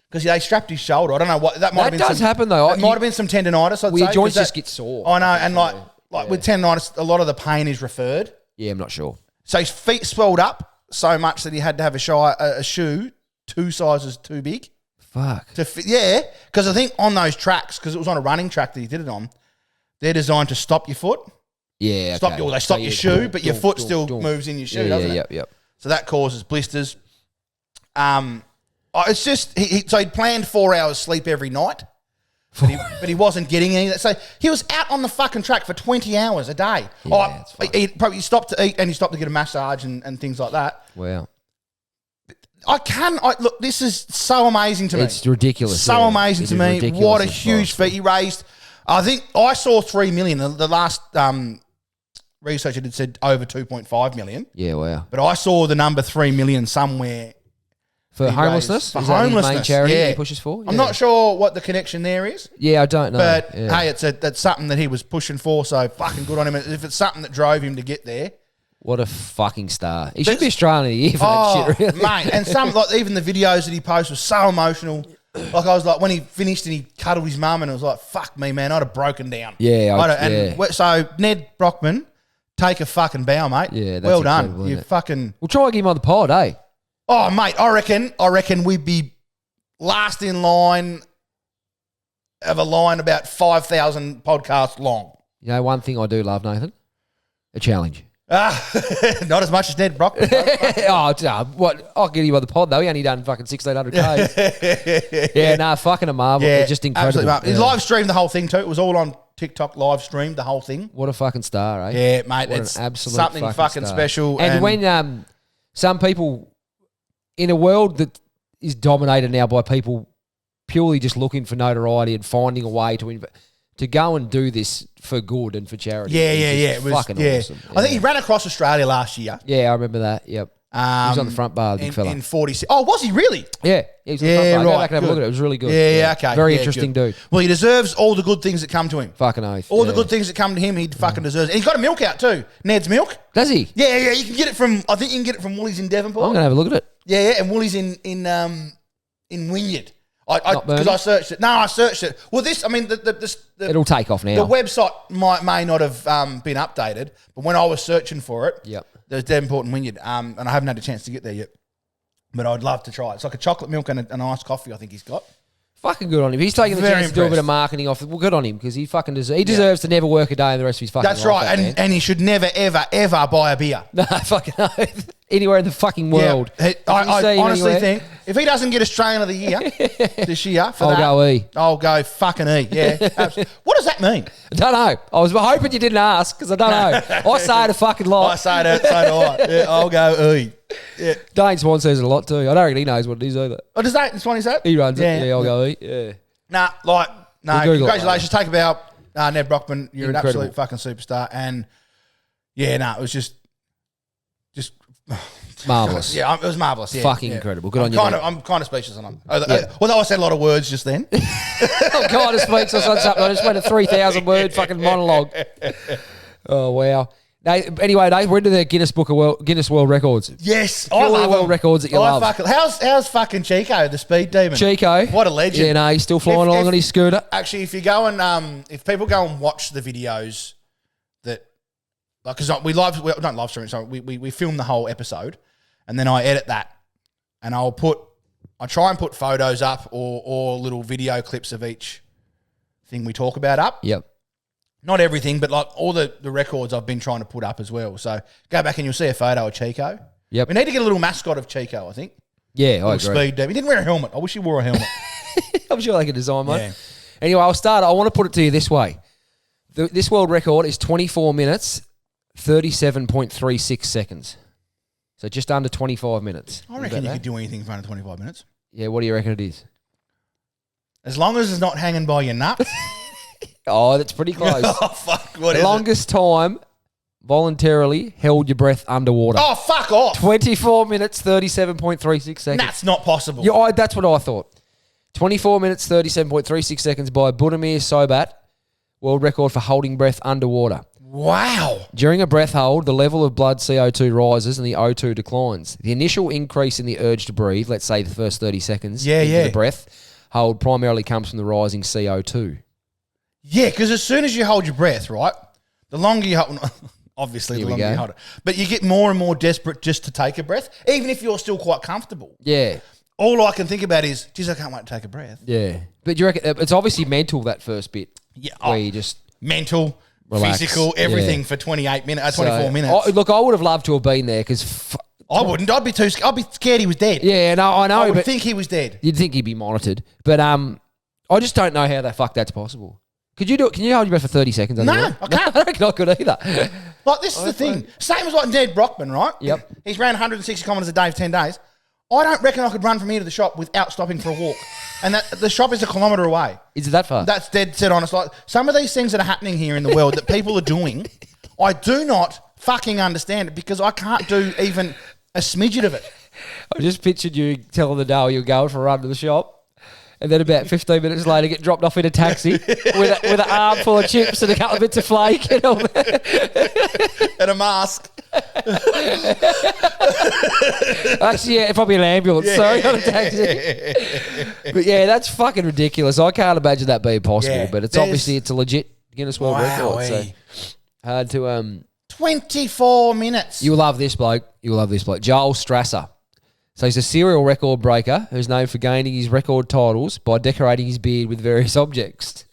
A: because they strapped his shoulder. I don't know what that might have been.
B: That does happen though.
A: It might have been some tendonitis. I'd say.
B: Your joints just get sore.
A: I know, and like with tendonitis, a lot of the pain is referred.
B: Yeah, I'm not sure.
A: So his feet swelled up so much that he had to have a shoe 2 sizes too big.
B: Fuck.
A: Yeah, because I think on those tracks, because it was on a running track that he did it on, they're designed to stop your foot.
B: Yeah,
A: okay. They stop your shoe, but your foot still moves in your shoe, doesn't it?
B: Yep.
A: So that causes blisters. It's just so he'd planned 4 hours sleep every night, but he wasn't getting any. So he was out on the fucking track for 20 hours a day.
B: Yeah,
A: he stopped to eat and he stopped to get a massage and things like that.
B: Wow.
A: Look, this is so amazing to me.
B: It's ridiculous.
A: So amazing to me. What a huge feat. He raised I think I saw 3 million. The last researcher had said over 2.5 million.
B: Yeah, wow.
A: But I saw the number 3 million somewhere.
B: For homelessness?
A: For
B: is that his
A: homelessness,
B: main charity
A: yeah.
B: he pushes for?
A: I'm not sure what the connection there is.
B: Yeah, I don't know.
A: But
B: yeah.
A: hey, that's something that he was pushing for, so fucking good on him. If it's something that drove him to get there.
B: What a fucking star. He should be Australian of the Year for that shit, really.
A: Mate, and some, like, even the videos that he posted were so emotional. Like, I was like, when he finished and he cuddled his mum and it was like, fuck me, man, I'd have broken down.
B: Yeah.
A: So, Nedd Brockman, take a fucking bow, mate.
B: Yeah, that's
A: well done.
B: incredible,
A: You fucking...
B: We'll try and get him on the pod, eh?
A: Oh, mate, I reckon we'd be last in line of a line about 5,000 podcasts long.
B: You know, one thing I do love, Nathan? A challenge.
A: Not as much as Nedd Brockman.
B: What? I'll get him on the pod, though. He only done fucking 1,600 Ks. Yeah, fucking a marvel. Yeah, just incredible.
A: Absolutely. He live streamed the whole thing too. It was all on TikTok, live streamed the whole thing.
B: What a fucking star, eh?
A: Yeah, mate.
B: What
A: It's
B: an absolute
A: something fucking
B: star.
A: special.
B: And when some people, in a world that is dominated now by people purely just looking for notoriety and finding a way to go and do this for good and for charity.
A: Yeah. It was
B: fucking awesome.
A: I think he ran across Australia last year.
B: Yeah, I remember that. Yep. He was on the front bar, the big fella.
A: In 46. Oh, was he really?
B: Yeah. He was on the front bar. Go back and have a look at it. It was really good.
A: Yeah, okay.
B: Very
A: Yeah,
B: interesting
A: good.
B: dude.
A: Well, he deserves all the good things that come to him.
B: Fucking oath.
A: All the good things that come to him, he fucking deserves. And he's got a milk out too. Nedd's milk.
B: Does he?
A: Yeah. You can get it from, I think you can get it from Woolies in Devonport.
B: I'm going to have a look at it.
A: Yeah, and Woolies in Wynyard. Because I searched it. No, I searched it. Well,
B: It'll take off now.
A: The website may not have been updated, but when I was searching for it, there's Devonport and Wynyard, and I haven't had a chance to get there yet. But I'd love to try it. It's like a chocolate milk and an iced coffee, I think he's got.
B: Fucking good on him. He's taking the chance to do a bit of marketing off. Well, good on him because he fucking deserves to never work a day in the rest of his fucking life.
A: That's right, and he should never, ever, ever buy a beer.
B: No, fucking no. Anywhere in the fucking world.
A: Yeah. I honestly think if he doesn't get Australian of the Year this year, I'll go fucking E. Yeah. What does that mean?
B: I don't know. I was hoping you didn't ask because I don't know. I say it a fucking lot.
A: I say it, so do I. Yeah, I'll go E. Yeah.
B: Dane Swan says it a lot too. I don't reckon he knows what it is either.
A: Oh, does that? Swanee say it?
B: He runs it. Yeah, I'll go E. Yeah.
A: Congratulations. Take about Nedd Brockman. You're incredible. An absolute fucking superstar. And it was just
B: marvellous.
A: Yeah, it was marvellous. Yeah,
B: fucking incredible. Good on you.
A: I'm kind of speechless on him. Although I said a lot of words just then.
B: I'm kind of speechless on something. I just went a 3,000 word fucking monologue. Oh, wow. Anyway, Dave, we're into the Guinness World Records.
A: Yes,
B: I love world records that you love.
A: How's fucking Chico, the speed demon?
B: Chico,
A: what a legend!
B: Yeah, no, he's still flying along on his scooter.
A: Actually, if you go and if people go and watch the videos that, like, because we don't live stream it, so we film the whole episode, and then I edit that, and I try and put photos up or little video clips of each thing we talk about up.
B: Yep.
A: Not everything, but like all the records I've been trying to put up as well. So go back and you'll see a photo of Chico.
B: Yep.
A: We need to get a little mascot of Chico, I think.
B: Yeah, I agree.
A: Speed demon. He didn't wear a helmet. I wish he wore a helmet.
B: I'm sure they could design one.
A: Yeah.
B: Anyway, I want to put it to you this way. This world record is 24 minutes, 37.36 seconds. So just under 25 minutes.
A: I reckon you could do anything for under 25 minutes.
B: Yeah, what do you reckon it is?
A: As long as it's not hanging by your nuts.
B: Oh, that's pretty close.
A: Oh, fuck. What is
B: longest time voluntarily held your breath underwater.
A: Oh, fuck off.
B: 24 minutes, 37.36 seconds.
A: That's not possible.
B: Yeah, that's what I thought. 24 minutes, 37.36 seconds by Budimir Sobat, world record for holding breath underwater.
A: Wow.
B: During a breath hold, the level of blood CO2 rises and the O2 declines. The initial increase in the urge to breathe, let's say the first 30 seconds into the breath hold, primarily comes from the rising CO2.
A: Yeah, because as soon as you hold your breath, right, the longer you hold, obviously the longer you hold it, but you get more and more desperate just to take a breath, even if you're still quite comfortable.
B: Yeah.
A: All I can think about is, geez, I can't wait to take a breath.
B: Yeah. But do you reckon, it's obviously mental, that first bit.
A: Yeah.
B: Where you just...
A: Mental,
B: relax.
A: physical, everything for 24 minutes.
B: Look, I would have loved to have been there because...
A: I wouldn't. I'd be scared he was dead.
B: Yeah, no, I know.
A: I would think he was dead.
B: You'd think he'd be monitored. But I just don't know how that's possible. Could you do it? Can you hold your breath for 30 seconds?
A: No, I can't.
B: I reckon I could either.
A: Like, this is the thing. Same as like Nedd Brockman, right?
B: Yep.
A: He's ran 160 kilometres a day for 10 days. I don't reckon I could run from here to the shop without stopping for a walk. And the shop is 1 kilometre away.
B: Is it that far?
A: That's dead set on. It's like some of these things that are happening here in the world that people are doing, I do not fucking understand it because I can't do even a smidget of it.
B: I just pictured you telling the Dale you're going for a run to the shop. And then about 15 minutes later, get dropped off in a taxi with an arm full of chips and a couple of bits of flake and all that.
A: And a mask.
B: Actually, yeah, probably an ambulance. Sorry, not a taxi. But yeah, that's fucking ridiculous. I can't imagine that being possible.
A: Yeah,
B: but it's obviously it's a legit Guinness World Record. So hard to
A: 24 minutes.
B: You will love this bloke. Joel Strasser. So he's a serial record breaker who's known for gaining his record titles by decorating his beard with various objects.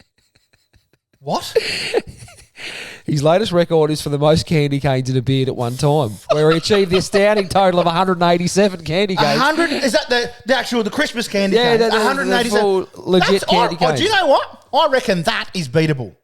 A: What?
B: His latest record is for the most candy canes in a beard at one time, where he achieved the astounding total of 187 candy canes.
A: 100? Is that the Christmas candy
B: canes?
A: Yeah, 187.
B: Legit candy canes.
A: Do you know what? I reckon that is beatable.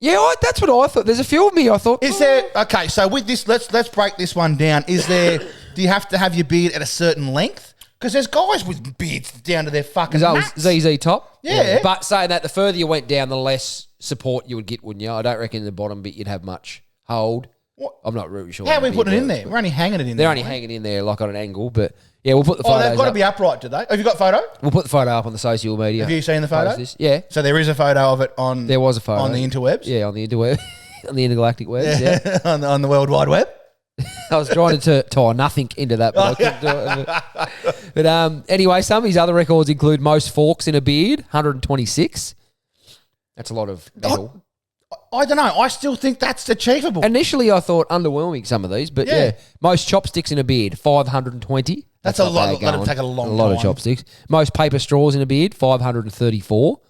B: Yeah, that's what I thought. There's a few of me. I thought.
A: Is there? Okay, so with this, let's break this one down. Is there? Do you have to have your beard at a certain length? Because there's guys with beards down to their fucking nuts.
B: ZZ top?
A: Yeah.
B: But saying that, the further you went down, the less support you would get, wouldn't you? I don't reckon the bottom bit you'd have much hold. What? I'm not really sure.
A: How are we putting it in there? We're only hanging it in there.
B: They're only hanging in there like on an angle, but yeah, we'll put the photos
A: they've got to be upright, do they? Have you got a photo?
B: We'll put the photo up on the social media.
A: Have you seen the photo?
B: Yeah.
A: So there is a photo of it on...
B: There was a photo.
A: On the interwebs?
B: Yeah, on the interweb. On the intergalactic webs, yeah.
A: on the World Wide Web?
B: I was trying to tie nothing into that, but I couldn't do it. But anyway, some of his other records include most forks in a beard, 126. That's a lot of metal.
A: I don't know. I still think that's achievable.
B: Initially, I thought underwhelming some of these, but yeah. Most chopsticks in a beard, 520.
A: That's a lot. That'll take a long time.
B: A lot of chopsticks. Most paper straws in a beard, 534.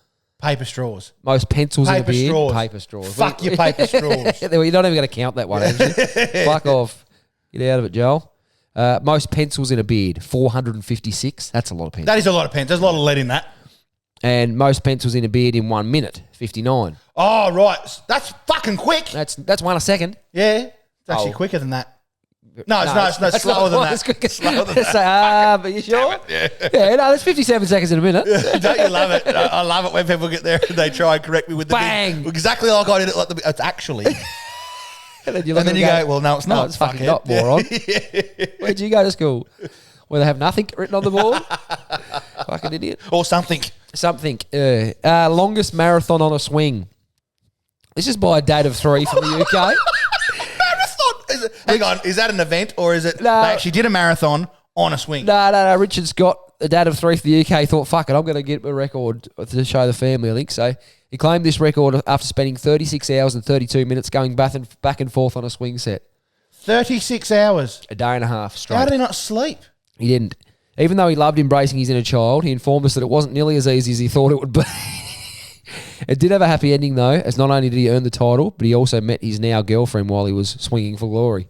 A: Paper straws.
B: Most pencils in a beard.
A: Straws.
B: Paper straws.
A: Fuck your paper straws.
B: You're not even going to count that one, actually. Fuck off. Get out of it, Joel. Most pencils in a beard, 456. That's a lot of pencils.
A: That is a lot of pencils. There's a lot of lead in that.
B: And most pencils in a beard in 1 minute, 59.
A: Oh, right. That's fucking quick.
B: That's 1 a second.
A: Yeah. It's actually quicker than that. No, it's slower than that.
B: It's slower than that. But you sure?
A: Yeah.
B: No, that's 57 seconds in a minute.
A: Don't you love it? I love it when people get there and they try and correct me with the
B: bang.
A: Exactly like I did it. Like it's actually.
B: And then you
A: go, well, no, it's not.
B: No, it's fucking not, moron. Where'd you go to school? Where they have nothing written on the board? Fucking idiot.
A: Or something.
B: Longest marathon on a swing. This is by a date of 3 from the UK.
A: Hang on, is that an event or is it they actually did a marathon on a swing?
B: No. Richard Scott, a dad of 3 for the UK, thought, fuck it, I'm going to get a record to show the family, I think. So he claimed this record after spending 36 hours and 32 minutes going back and forth on a swing set.
A: 36 hours?
B: A day and a half straight.
A: How did he not sleep?
B: He didn't. Even though he loved embracing his inner child, he informed us that it wasn't nearly as easy as he thought it would be. It did have a happy ending, though, as not only did he earn the title, but he also met his now girlfriend while he was swinging for glory.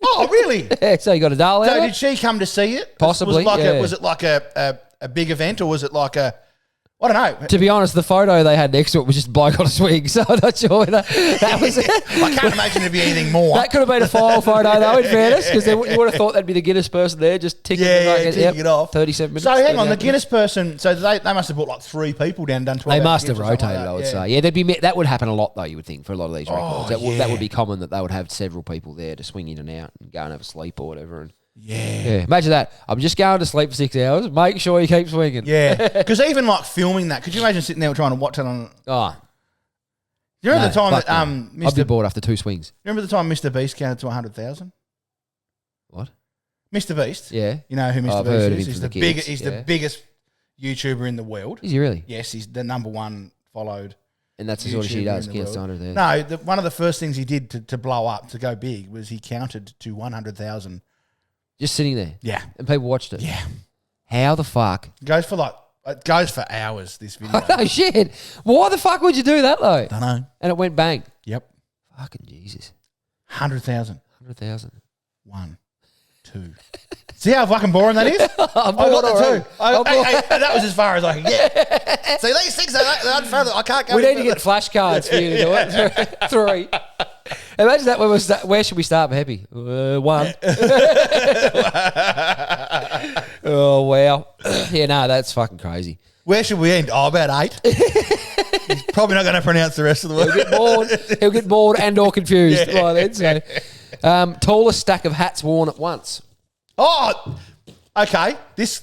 A: Oh, really?
B: Yeah, so he got a doll out.
A: So did she come to see it?
B: Possibly,
A: was it like a big event or was it like a... I don't know.
B: To be honest, the photo they had next to it was just a bloke on a swing, so I'm not sure whether that was it.
A: I can't imagine it'd be anything more.
B: That could have been a file photo, though, in fairness, because you would have thought that'd be the Guinness person there, just ticking
A: it off.
B: 37 minutes.
A: So hang on, the Guinness person, so they must have brought like 3 people down and done 12
B: They must have rotated,
A: like
B: I would say. Yeah, that would happen a lot, though, you would think, for a lot of these records. That would be common that they would have several people there to swing in and out and go and have a sleep or whatever. And yeah. Imagine that. I'm just going to sleep for 6 hours. Make sure you keep swinging.
A: Yeah. Because even like filming that, could you imagine sitting there trying to watch it on...
B: Oh.
A: You remember the time that
B: I'd be bored after 2 swings.
A: Remember the time Mr. Beast counted to 100,000?
B: What?
A: Mr. Beast?
B: Yeah.
A: You know who Mr. Beast is? He's the biggest YouTuber in the world.
B: Is he really?
A: Yes, he's the number one followed.
B: And that's the sort of shit he does. Counts to 100,000.
A: No, one of the first things he did to blow up, to go big, was he counted to 100,000.
B: Just sitting there.
A: Yeah.
B: And people watched it.
A: Yeah.
B: How the fuck?
A: It goes for hours, this video.
B: Oh, shit. Why the fuck would you do that, though?
A: Don't know.
B: And it went bang.
A: Yep.
B: Fucking Jesus.
A: 100,000.
B: 100,000.
A: 1, 2. See how fucking boring that is?
B: I
A: got the 2. That was as far as I could get. See, these things are unfair. I can't go.
B: We need to get flashcards for you to do it. 3. Imagine that. Where should we start, Happy? 1. Oh, wow. Yeah, no, that's fucking crazy.
A: Where should we end? Oh, about 8. He's probably not going to pronounce the rest of the word.
B: He'll get bored and or confused by then. So, tallest stack of hats worn at once.
A: Oh, okay. This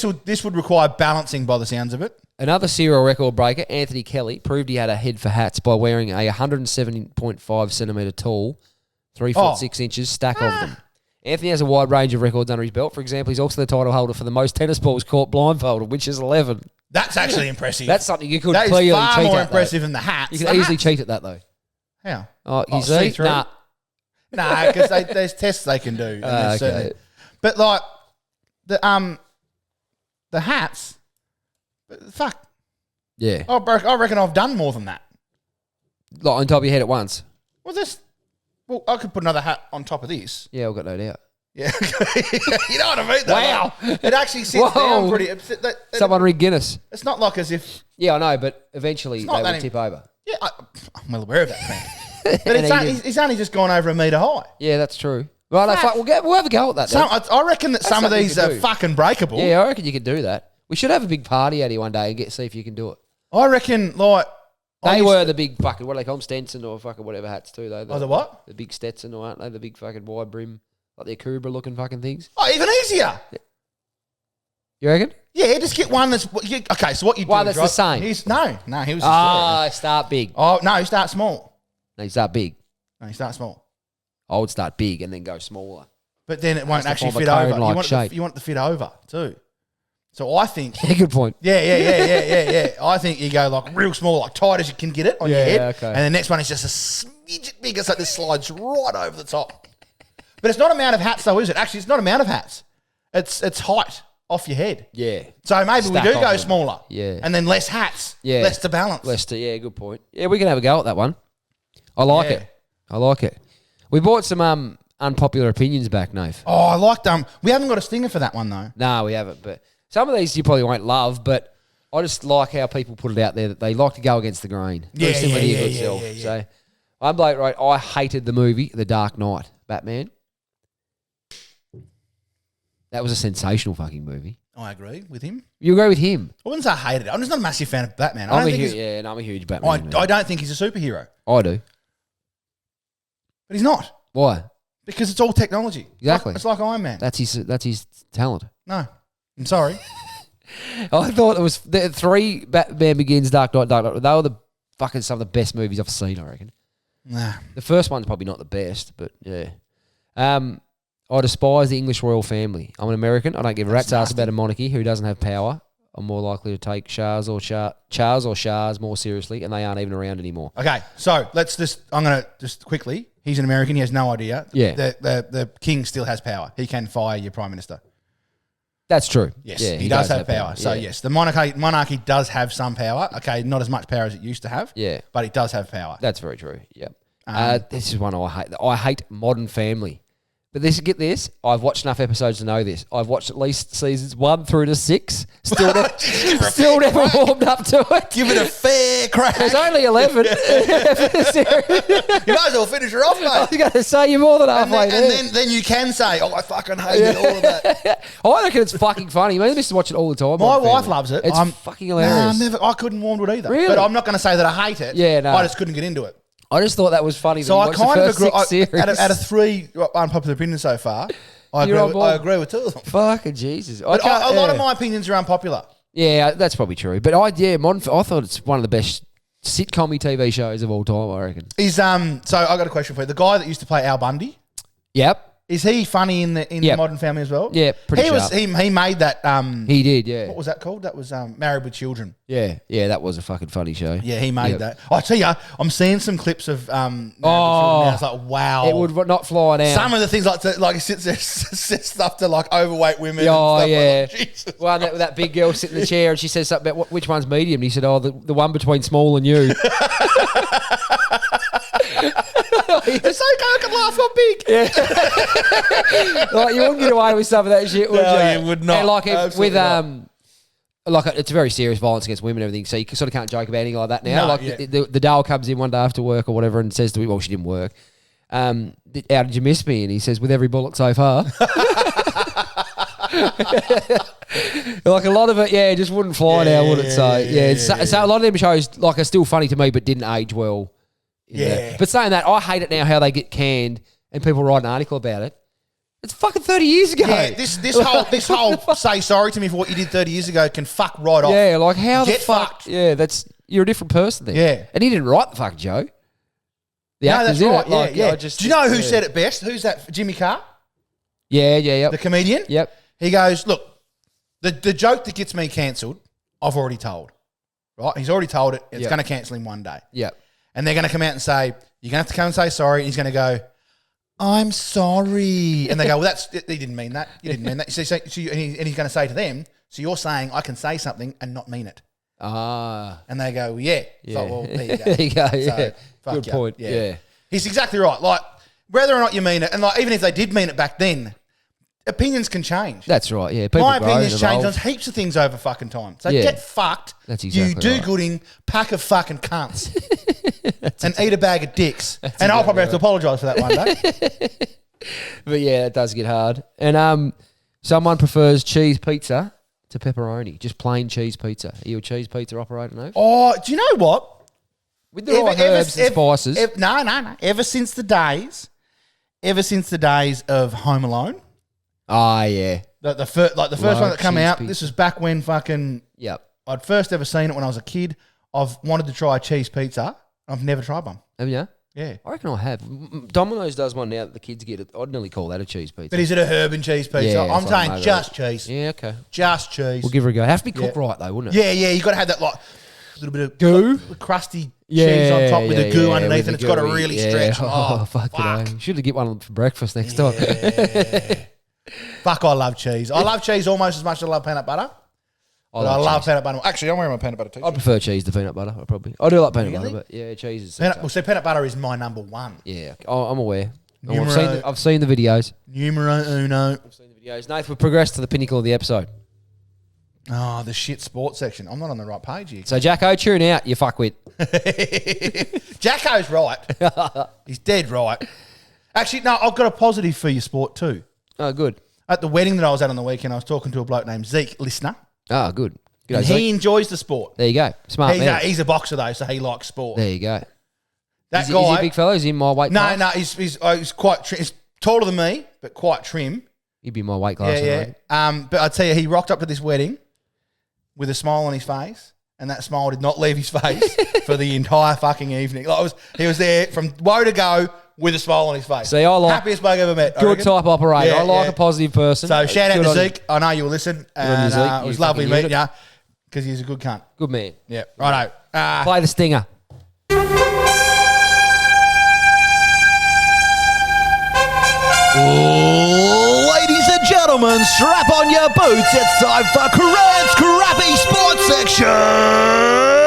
A: would require balancing by the sounds of it.
B: Another serial record breaker, Anthony Kelly, proved he had a head for hats by wearing a 170.5 centimetre tall, 3 foot 6 inches stack of them. Anthony has a wide range of records under his belt. For example, he's also the title holder for the most tennis balls caught blindfolded, which is 11.
A: That's actually impressive.
B: That's something you could
A: that
B: clearly cheat at.
A: That is far more impressive than the hats.
B: You can easily cheat at that, though.
A: How?
B: Oh, you see?
A: Nah, because there's tests they can do.
B: Okay.
A: But like the hats, fuck.
B: Yeah.
A: I reckon I've done more than that.
B: Like on top of your head at once.
A: Well, I could put another hat on top of this.
B: Yeah, I've got no doubt.
A: Yeah. You know what I mean? Though?
B: Wow.
A: It actually sits down pretty.
B: Someone read Guinness.
A: It's not like as if.
B: Yeah, I know, but eventually they will tip over.
A: Yeah, I'm well aware of that, man. But it's only just gone over a metre high.
B: Yeah, that's true. Right, we'll have a go at that.
A: I reckon that some of these are fucking breakable.
B: Yeah, I reckon you can do that. We should have a big party out here one day and see if you can do it.
A: I reckon, like...
B: They were the big fucking, what do they call them, Stenson or fucking whatever hats too, though.
A: The what?
B: The big Stetson, or aren't they? The big fucking wide brim, like the Akubra looking fucking things.
A: Oh, even easier.
B: You reckon?
A: Yeah, just get one that's... Okay, so what you do...
B: Well, that's the same.
A: He was...
B: Start big.
A: Oh, no, you start small.
B: No, you start big.
A: No, you start small.
B: I would start big and then go smaller.
A: But then it won't actually fit over. You want it to fit over too. So I think...
B: Yeah, good point.
A: Yeah. I think you go like real small, like tight as you can get it on your head.
B: Okay.
A: And the next one is just a smidget bigger so this slides right over the top. But it's not amount of hats though, is it? Actually, it's not amount of hats. It's height off your head.
B: Yeah.
A: So maybe we do go smaller.
B: Yeah.
A: And then less hats.
B: Yeah.
A: Less to balance.
B: Yeah, good point. Yeah, we can have a go at that one. I like it. We bought some unpopular opinions back, Nave.
A: Oh, I liked them. We haven't got a stinger for that one though.
B: No, we haven't. But some of these you probably won't love, but I just like how people put it out there that they like to go against the grain.
A: Yeah.
B: So I'm like, right, I hated the movie The Dark Knight, Batman. That was a sensational fucking movie.
A: I agree with him.
B: You agree with him?
A: I wouldn't say I hated it. I'm just not a massive fan of Batman.
B: I'm a huge Batman.
A: I don't think he's a superhero.
B: I do.
A: But he's not.
B: Why?
A: Because it's all technology.
B: Exactly.
A: It's like Iron Man.
B: That's his talent.
A: No. I'm sorry.
B: I thought it was the 3 Batman Begins, Dark Knight. They were some of the best movies I've seen, I reckon.
A: Nah.
B: The first one's probably not the best, but yeah. I despise the English royal family. I'm an American. I don't give a rat's ass about a monarchy who doesn't have power. I'm more likely to take Charles or Shahs more seriously, and they aren't even around anymore.
A: Okay, so I'm going to just quickly. He's an American. He has no idea.
B: Yeah.
A: The king still has power. He can fire your prime minister.
B: That's true.
A: Yes, yeah, he does have power. So yes, the monarchy does have some power. Okay, not as much power as it used to have.
B: Yeah,
A: but it does have power.
B: That's very true. Yeah. This is one I hate. I hate Modern Family. But get this, I've watched enough episodes to know this. I've watched at least seasons 1 through to 6. Still never warmed up to it.
A: Give it a fair crack.
B: There's only 11.
A: You might as well finish her off, mate.
B: I was going to say you're more than halfway there.
A: And then you can say, oh, I fucking hated all of that.
B: I reckon it's fucking funny. Man, I used to watch it all the time.
A: My wife loves it.
B: It's fucking hilarious.
A: I couldn't warm to it either.
B: Really?
A: But I'm not going to say that I hate it.
B: Yeah, no.
A: I just couldn't get into it.
B: I just thought that was funny.
A: So I kind of agree. Out of 3 unpopular opinions so far, I agree with 2 of them.
B: Fucking Jesus!
A: But a lot of my opinions are unpopular.
B: Yeah, that's probably true. But I thought it's one of the best sitcom TV shows of all time. I reckon.
A: So I got a question for you. The guy that used to play Al Bundy.
B: Yep.
A: Is he funny in the Modern Family as well?
B: Yeah, pretty sharp.
A: He made that.
B: He did, yeah.
A: What was that called? That was Married with Children.
B: Yeah, that was a fucking funny show.
A: Yeah, he made that. I tell you, I'm seeing some clips of Married with Children now. It's like, wow.
B: It would not fly now.
A: Some of the things like he sits there, says stuff to like overweight women.
B: Oh,
A: and stuff
B: yeah.
A: like, Jesus.
B: Well, that big girl sitting in the chair and she says something about which one's medium. And he said, the one between small and you.
A: It's okay, I can laugh, I'm big.
B: Yeah. Like, you wouldn't get away with some of that shit, would you?
A: No, you would not.
B: And like
A: Absolutely not.
B: It's a very serious violence against women and everything, so you sort of can't joke about anything like that now.
A: No,
B: the Dale comes in one day after work or whatever and says to me, well, she didn't work. How did you miss me? And he says, with every bullet so far. Like a lot of it, it just wouldn't fly now, would it? So, so a lot of them shows like are still funny to me, but didn't age well. But saying that, I hate it now how they get canned and people write an article about it. It's fucking 30 years ago.
A: Yeah, this whole say sorry to me for what you did 30 years ago can fuck right off.
B: Yeah, like how
A: Get
B: the fuck?
A: fucked.
B: Yeah, you're a different person then.
A: Yeah.
B: And he didn't write the fuck Joe. The
A: No,
B: actor's
A: that's
B: in
A: right.
B: it. Like,
A: yeah.
B: I just,
A: Do you know who said it best? Who's that? Jimmy Carr,
B: Yeah.
A: the comedian.
B: Yep.
A: He goes, look, the joke that gets me cancelled, I've already told. Right? He's already told it. It's going to cancel him one day.
B: Yep.
A: And they're going to come out and say, you're going to have to come and say sorry. And he's going to go, I'm sorry. And they go, well, he didn't mean that. You didn't mean that. And he's going to say to them, so you're saying I can say something and not mean it.
B: Ah.
A: And they go, well, yeah.
B: Yeah.
A: So, well, there you go.
B: There you go,
A: So,
B: yeah.
A: fuck
B: Good
A: you.
B: point. Yeah.
A: He's exactly right. Like, whether or not you mean it, and like even if they did mean it back then, opinions can change.
B: That's right, yeah. People
A: My
B: grow
A: opinions
B: and
A: change on
B: evolve.
A: heaps of things over fucking time. So
B: Yeah.
A: get fucked.
B: That's exactly
A: you
B: right.
A: do-gooding pack of fucking cunts. And eat a bag of dicks. And I'll probably have to apologise for that one day.
B: But yeah, it does get hard. And someone prefers cheese pizza to pepperoni. Just plain cheese pizza. Are you a cheese pizza operator, no?
A: Oh, do you know what?
B: With the right herbs and spices.
A: No. Ever since the days of Home Alone,
B: Ah, yeah.
A: the first one that come
B: cheese
A: out,
B: pizza.
A: this was back when fucking
B: Yep.
A: I'd first ever seen it when I was a kid. I've wanted to try a cheese pizza. I've never tried one.
B: Have you?
A: Yeah.
B: I reckon I have. Domino's does one now that the kids get it. I'd nearly call that a cheese pizza.
A: But is it a herb and cheese pizza?
B: Yeah,
A: I'm
B: it's
A: saying
B: like
A: just cheese.
B: Yeah, okay.
A: Just cheese.
B: We'll give her a go. Have to be cooked
A: Yeah.
B: right though, wouldn't it?
A: Yeah, you got to have that like little bit of
B: Goo?
A: crusty cheese on top with the goo underneath,
B: with
A: and
B: the
A: it's got to
B: gooey,
A: really
B: yeah.
A: stretch.
B: Oh,
A: fuck.
B: fucking should have get one for breakfast next time.
A: Fuck, I love cheese. I love cheese almost as much as I love peanut butter. But I love peanut butter. Actually, I'm wearing my peanut butter too.
B: I prefer cheese to peanut butter. I do like peanut butter, but yeah, cheese is.
A: Peanut butter is my number one.
B: Yeah, I'm aware.
A: Numero-
B: I've seen the videos.
A: Numero uno.
B: I've seen the videos. Nath, we've progressed to the pinnacle of the episode.
A: Oh, the shit sports section. I'm not on the right page here.
B: So, Jacko, tune out, you fuckwit.
A: Jacko's right. He's dead right. Actually, no, I've got a positive for your sport too.
B: Oh, good.
A: At the wedding that I was at on the weekend, I was talking to a bloke named Zeke, listener.
B: Oh, good. Good
A: And he enjoys the sport.
B: There you go. Smart man.
A: He's a boxer though, so he likes sport.
B: There you go.
A: That
B: Is he
A: guy.
B: a big fella? Is he in my weight class?
A: No, he's quite. He's taller than me, but quite trim.
B: He'd be in my weight class.
A: Yeah. But I tell you, he rocked up to this wedding with a smile on his face, and that smile did not leave his face for the entire fucking evening. Like he was there from woe to go with a smile on his face.
B: See, I like
A: happiest bloke I've ever met. I
B: good
A: reckon.
B: type operator.
A: Yeah,
B: I like
A: yeah.
B: a positive person.
A: So shout out
B: Good
A: to
B: on you.
A: Zeke. I know you'll listen,
B: on
A: and
B: you, Zeke.
A: it
B: You
A: was lovely
B: fucking
A: meeting
B: unit.
A: you because he's a good cunt.
B: Good man.
A: Yeah, righto.
B: Play the stinger.
C: Ladies and gentlemen, strap on your boots. It's time for Crent's Crappy Sports Section.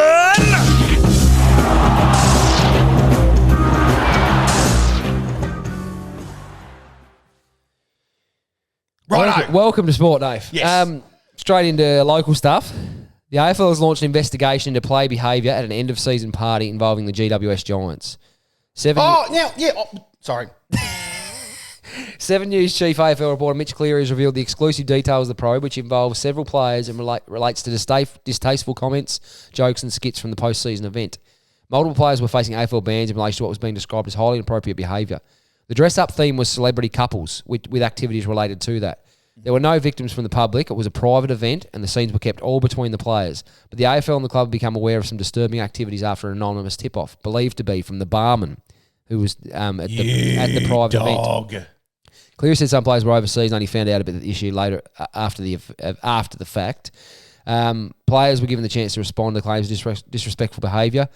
A: Righto.
B: Welcome to Sport, Dave.
A: Yes.
B: Straight into local stuff. The AFL has launched an investigation into play behaviour at an end-of-season party involving the GWS Giants.
A: Sorry.
B: 7 News chief AFL reporter Mitch Cleary has revealed the exclusive details of the probe, which involves several players and relates to distasteful comments, jokes and skits from the post-season event. Multiple players were facing AFL bans in relation to what was being described as highly inappropriate behaviour. The dress-up theme was celebrity couples with activities related to that. There were no victims from the public. It was a private event and the scenes were kept all between the players. But the AFL and the club became aware of some disturbing activities after an anonymous tip-off, believed to be from the barman who was at the private event. Cleary said some players were overseas and only found out about the issue later after the fact. Players were given the chance to respond to claims of disrespectful behaviour.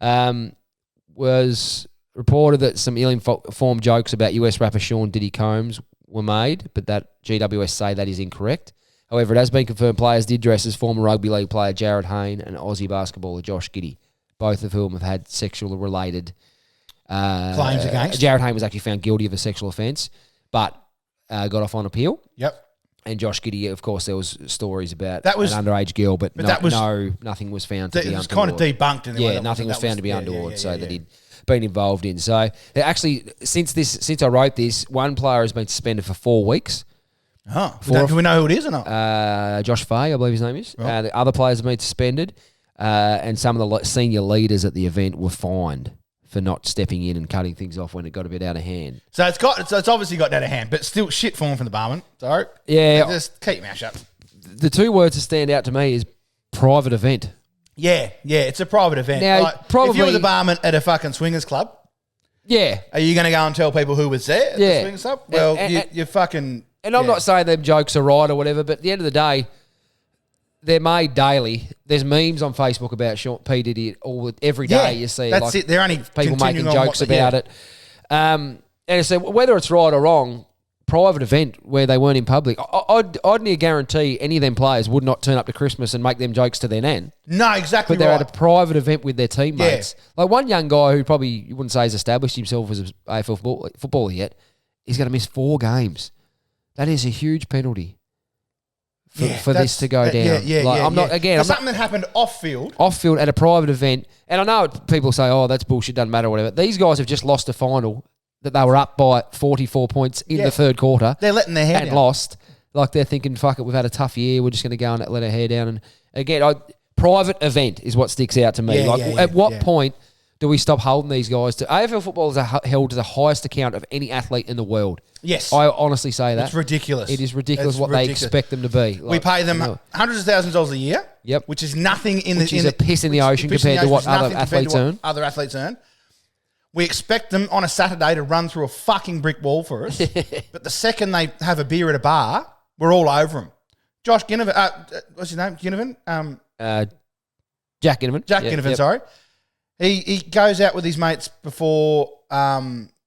B: Was reported that some ill-informed jokes about US rapper Sean Diddy Combs were made, but that GWS say that is incorrect. However, it has been confirmed players did dress as former rugby league player Jared Hayne and Aussie basketballer Josh Giddey, both of whom have had sexual-related
A: Claims against.
B: Jared Hayne was actually found guilty of a sexual offence, but got off on appeal.
A: Yep.
B: And Josh Giddey, of course, there was stories about
A: That was-
B: an underage girl, but
A: that was-
B: nothing was found to
A: It
B: be
A: was
B: untoward.
A: kind of debunked in the way.
B: Nothing was found to be untoward,
A: yeah,
B: that he'd been involved in. So actually, since I wrote this, one player has been suspended for 4 weeks,
A: Huh. Do we know who it is or not?
B: Josh Fay, I believe his name is.
A: Right.
B: The other players have been suspended, and some of the senior leaders at the event were fined for not stepping in and cutting things off when it got a bit out of hand.
A: So it's obviously got out of hand, but still shit form from the barman. So
B: Yeah.
A: just keep your mouth shut.
B: The two words that stand out to me is private event.
A: Yeah, it's a private event.
B: Now,
A: Like,
B: probably-
A: if you were the barman at a fucking swingers club,
B: Yeah.
A: are you going to go and tell people who was there at the swingers club? Well, you're fucking...
B: And I'm not saying them jokes are right or whatever, but at the end of the day, they're made daily. There's memes on Facebook about P. Diddy every day. You see,
A: that's it. They're only
B: people making
A: continuing on
B: jokes about it. And so whether it's right or wrong, private event where they weren't in public, I'd near guarantee any of them players would not turn up to Christmas and make them jokks to their nan.
A: No, exactly.
B: But they're
A: right.
B: at a private event with their teammates. Like one young guy who probably you wouldn't say has established himself as an AFL footballer yet, he's going to miss 4 games. That is a huge penalty for this to go down. I'm not again.
A: Something that happened off field
B: at a private event, and I know people say, "Oh, that's bullshit, doesn't matter, whatever." These guys have just lost a final that they were up by 44 points in the third quarter.
A: They're letting their hair down.
B: Lost. Like they're thinking, "Fuck it, we've had a tough year. We're just going to go and let our hair down." And again, private event is what sticks out to me. At what point do we stop holding these guys to AFL footballers are held to the highest account of any athlete in the world?
A: Yes.
B: I honestly say that.
A: It's ridiculous.
B: It is ridiculous what they expect them to be.
A: We pay them hundreds of thousands of dollars a year.
B: Yep.
A: Which is nothing
B: Which is a piss in the ocean compared to what other athletes earn.
A: Other athletes earn. We expect them on a Saturday to run through a fucking brick wall for us. But the second they have a beer at a bar, we're all over them. Josh Ginnivan, what's his name? Ginnivan?
B: Jack Ginnivan.
A: Ginnivan, sorry. He goes out with his mates before,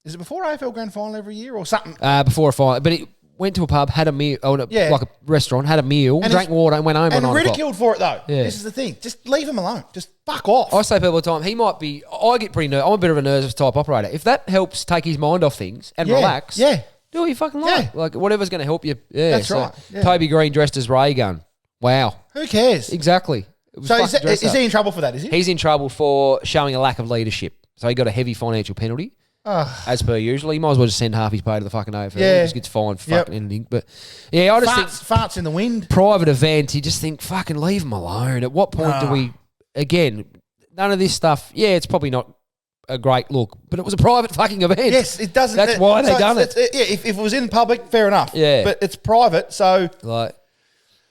A: is it before AFL Grand Final every year or something?
B: Before a final. But he went to a pub, had a meal, like a restaurant, had a meal, drank water and went home.
A: And ridiculed for it though. Yeah. This is the thing. Just leave him alone. Just fuck off.
B: I say people all the time, he might be, I get pretty nervous. I'm a bit of a nervous type operator. If that helps take his mind off things and relax, do what you fucking like.
A: Yeah.
B: Like whatever's going to help you. Yeah,
A: that's right. Yeah.
B: Toby Green dressed as Ray Gun. Wow.
A: Who cares?
B: Exactly.
A: So is he in trouble for that, is he?
B: He's in trouble for showing a lack of leadership. So he got a heavy financial penalty, as per usual. He might as well just send half his pay to the fucking AFL.
A: Yeah.
B: He just gets fined for fucking anything. But yeah, I just think
A: farts in the wind.
B: Private event, you just think, fucking leave them alone. At what point do we, again, none of this stuff, it's probably not a great look, but it was a private fucking event.
A: Yes, it doesn't.
B: That's why they done it.
A: If it was in public, fair enough.
B: Yeah.
A: But it's private, so...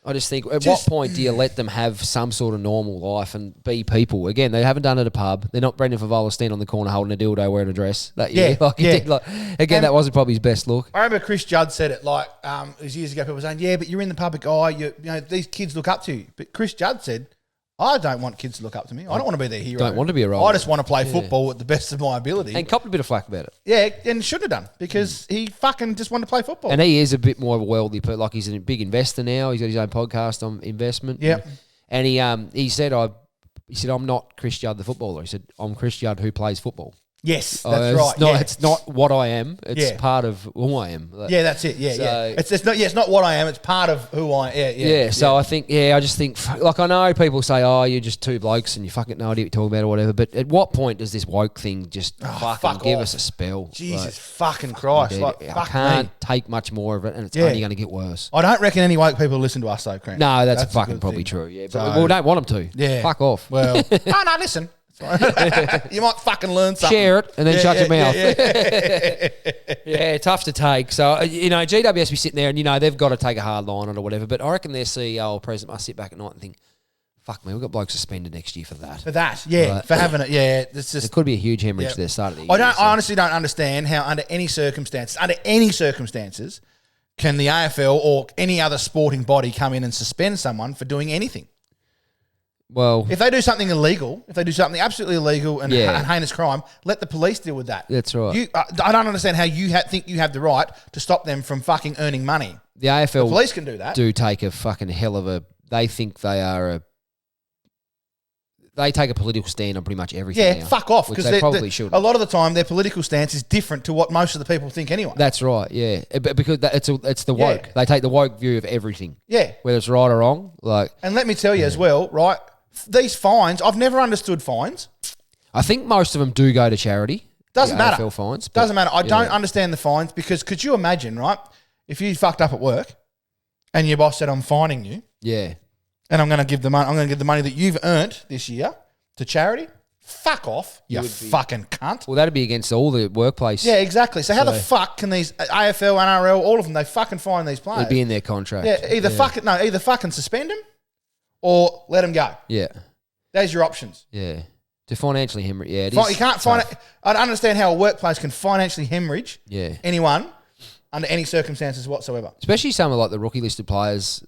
B: I just think, what point do you let them have some sort of normal life and be people? Again, they haven't done it at a pub. They're not Brendan Favola standing on the corner holding a dildo wearing a dress that year. That wasn't probably his best look.
A: I remember Chris Judd said it it was years ago. People were saying, but you're in the public eye. These kids look up to you. But Chris Judd said, I don't want kids to look up to me. I don't want to be their hero.
B: Don't want to be a role.
A: I just want to play football at the best of my ability.
B: And copped a bit of flack about it.
A: Yeah, and shouldn't have done because he fucking just wanted to play football.
B: And he is a bit more of a worldly, like he's a big investor now. He's got his own podcast on investment.
A: Yep.
B: And he said, I'm not Chris Judd the footballer. He said, I'm Chris Judd who plays football.
A: Yes, that's right.
B: It's not what I am. It's part of who I am.
A: That's it. It's not what I am. It's part of who I am.
B: So I think, I just think, like I know people say, oh, you're just two blokes and you fucking no idea what you're talking about or whatever. But at what point does this woke thing just fucking give us a spell?
A: Jesus fucking Christ!
B: I can't take much more of it, and it's only going to get worse.
A: I don't recken any woke people listen to us though, Crent.
B: No, that's fucking probably true. Yeah, but we don't want them to.
A: Yeah,
B: fuck off.
A: Well, no, listen. You might fucking learn something.
B: Share it and then shut your mouth. Yeah, tough to take. So, GWS be sitting there and, they've got to take a hard line on it or whatever. But I reckon their CEO or president must sit back at night and think, fuck me, we've got blokes suspended next year for that.
A: For having it, It's just,
B: it could be a huge hemorrhage to their start of the year.
A: I honestly don't understand how under any circumstances, can the AFL or any other sporting body come in and suspend someone for doing anything.
B: Well,
A: if they do something illegal, if they do something absolutely illegal and heinous crime, let the police deal with that.
B: That's right.
A: I don't understand how you think you have the right to stop them from fucking earning money.
B: The AFL,
A: the police can do that.
B: Do take a fucking hell of a. They think they are They take a political stand on pretty much everything.
A: Yeah, now, fuck off,
B: because they probably should.
A: A lot of the time, their political stance is different to what most of the people think anyway.
B: That's right. Yeah, because it's the woke. They take the woke view of everything.
A: Yeah,
B: whether it's right or wrong. And
A: let me tell you as well, right? These fines, I've never understood fines.
B: I think most of them do go to charity.
A: Doesn't matter.
B: AFL fines.
A: Doesn't matter. I don't understand the fines because could you imagine, right, if you fucked up at work and your boss said, I'm fining you,
B: Yeah.
A: and I'm going to give the money that you've earned this year to charity, fuck off, you fucking cunt.
B: Well, that'd be against all the workplace.
A: Yeah, exactly. So how the fuck can these AFL, NRL, all of them, they fucking fine these players?
B: It'd be in their contract.
A: Yeah, either fucking suspend them or let them go.
B: Yeah.
A: There's your options.
B: Yeah. To financially hemorrhage. Yeah, it
A: You
B: is
A: can't
B: tough.
A: I don't understand how a workplace can financially hemorrhage
B: Yeah.
A: anyone under any circumstances whatsoever.
B: Especially some of like the rookie listed players.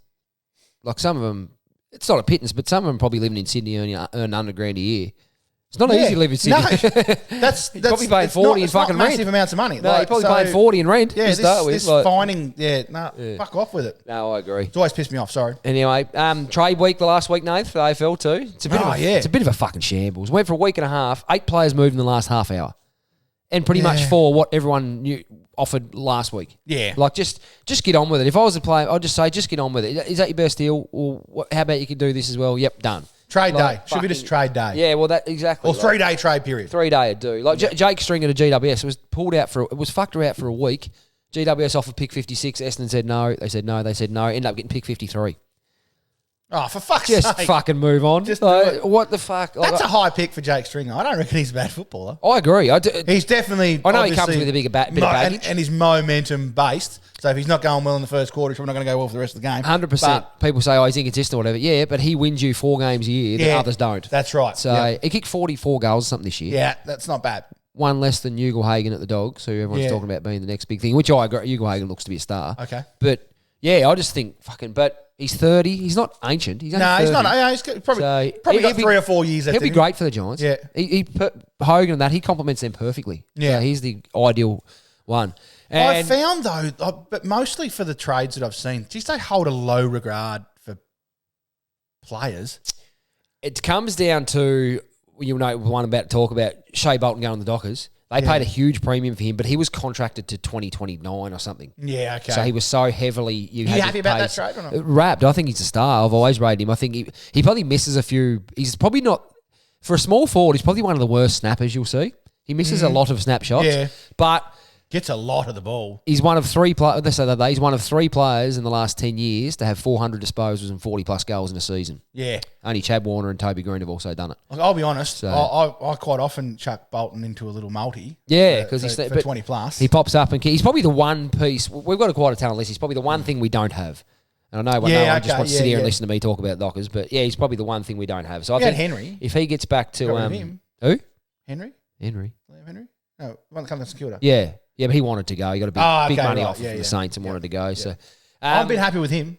B: Like some of them, it's not a pittance, but some of them probably living in Sydney earn $100,000 a year. It's not easy to live in Sydney.
A: No, that's
B: probably paying 40 in fucking rent.
A: Massive amounts of money.
B: No, you're probably paying 40 in rent.
A: Yeah,
B: to start with.
A: this
B: Like,
A: fining. Fuck off with it.
B: no, I agree.
A: It's always pissed me off. Sorry.
B: Anyway, trade week the last week, Nath, for the AFL too. It's a bit of a fucking shambles. Went for a week and a half. 8 players moved in the last half hour, and pretty much for what everyone knew offered last week.
A: Yeah,
B: like just get on with it. If I was a player, I'd just say just get on with it. Is that your best deal? Or how about you can do this as well? Yep, done.
A: Trade day. Should be just trade day.
B: Yeah, well, that exactly.
A: Or 3-day trade period.
B: 3-day would do. Like Jake Stringer to GWS was fucked out for a week. GWS offered pick 56. Essendon said no. They said no. They said no. Ended up getting pick 53.
A: Oh, for fuck's
B: Just
A: sake.
B: fucking move on.
A: Just
B: what the fuck?
A: That's a high pick for Jake Stringer. I don't reckon he's a bad footballer.
B: I agree.
A: He's definitely.
B: I know he comes with a bit of baggage.
A: And he's momentum based. So if he's not going well in the first quarter, he's probably not going to go well for the rest of the game.
B: 100%. People say, he's inconsistent or whatever. Yeah, but he wins you 4 games a year that others don't.
A: That's right.
B: So he kicked 44 goals or something this year.
A: Yeah, that's not bad.
B: One less than Ugle-Hagen at the Dogs, who everyone's talking about being the next big thing, which I agree. Ugle-Hagen looks to be a star.
A: Okay.
B: But, yeah, I just think but he's 30. He's not ancient. He's only 30.
A: He's not. Yeah, he's probably got 3 or 4 years.
B: He'll be great for the Giants.
A: Yeah.
B: He put Hogan and that. He complements them perfectly.
A: Yeah.
B: So he's the ideal one. And
A: I found, though, but mostly for the trades that I've seen, just they hold a low regard for players.
B: It comes down to, the one I'm about to talk about, Shea Bolton going to the Dockers. They paid a huge premium for him, but he was contracted to 2029 or something.
A: Yeah, okay.
B: So he was so heavily... You
A: happy about that trade or not?
B: Wrapped. I think he's a star. I've always rated him. I think he probably misses a few... He's probably not... For a small forward, he's probably one of the worst snappers you'll see. He misses a lot of snapshots.
A: Yeah.
B: But...
A: Gets a lot of the ball.
B: He's one of 3 players. They say that he's one of 3 players in the last 10 years to have 400 disposals and 40-plus goals in a season.
A: Yeah.
B: Only Chad Warner and Toby Green have also done it.
A: I'll be honest. So, I quite often chuck Bolton into a little multi.
B: Yeah, because he's
A: for 20 plus.
B: He pops up and he's probably the one piece. We've got quite a talent list. He's probably the one thing we don't have. And I know no one just wants to sit here and listen to me talk about Dockers, but yeah, he's probably the one thing we don't have. So I think
A: Henry.
B: If he gets back to
A: him.
B: Who?
A: Henry.
B: Henry.
A: No, one that comes to St Kilda.
B: Yeah. Yeah, but he wanted to go. He got a big money off from the Saints and wanted to go. Yeah. So
A: I've been happy with him.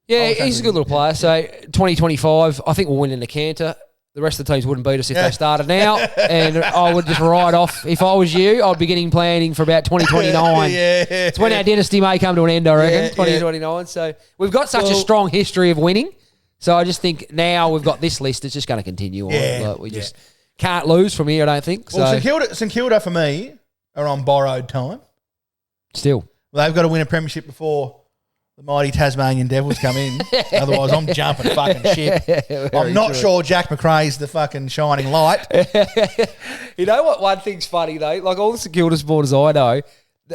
B: Yeah, he's a good little player. So 2025, I think we'll win in the canter. The rest of the teams wouldn't beat us if they started now. And I would just ride off. If I was you, I'd be getting planning for about 2029. It's when our dynasty may come to an end, I reckon, 2029. So we've got such a strong history of winning. So I just think now we've got this list, it's just going to continue on. Like we just can't lose from here, I don't think.
A: Well, St Kilda for me are on borrowed time.
B: Still.
A: Well, they've got to win a premiership before the mighty Tasmanian Devils come in. Otherwise, I'm jumping fucking shit. I'm not sure Jack McRae's the fucking shining light.
B: You know what? One thing's funny, though. Like all the St Kilda supporters I know,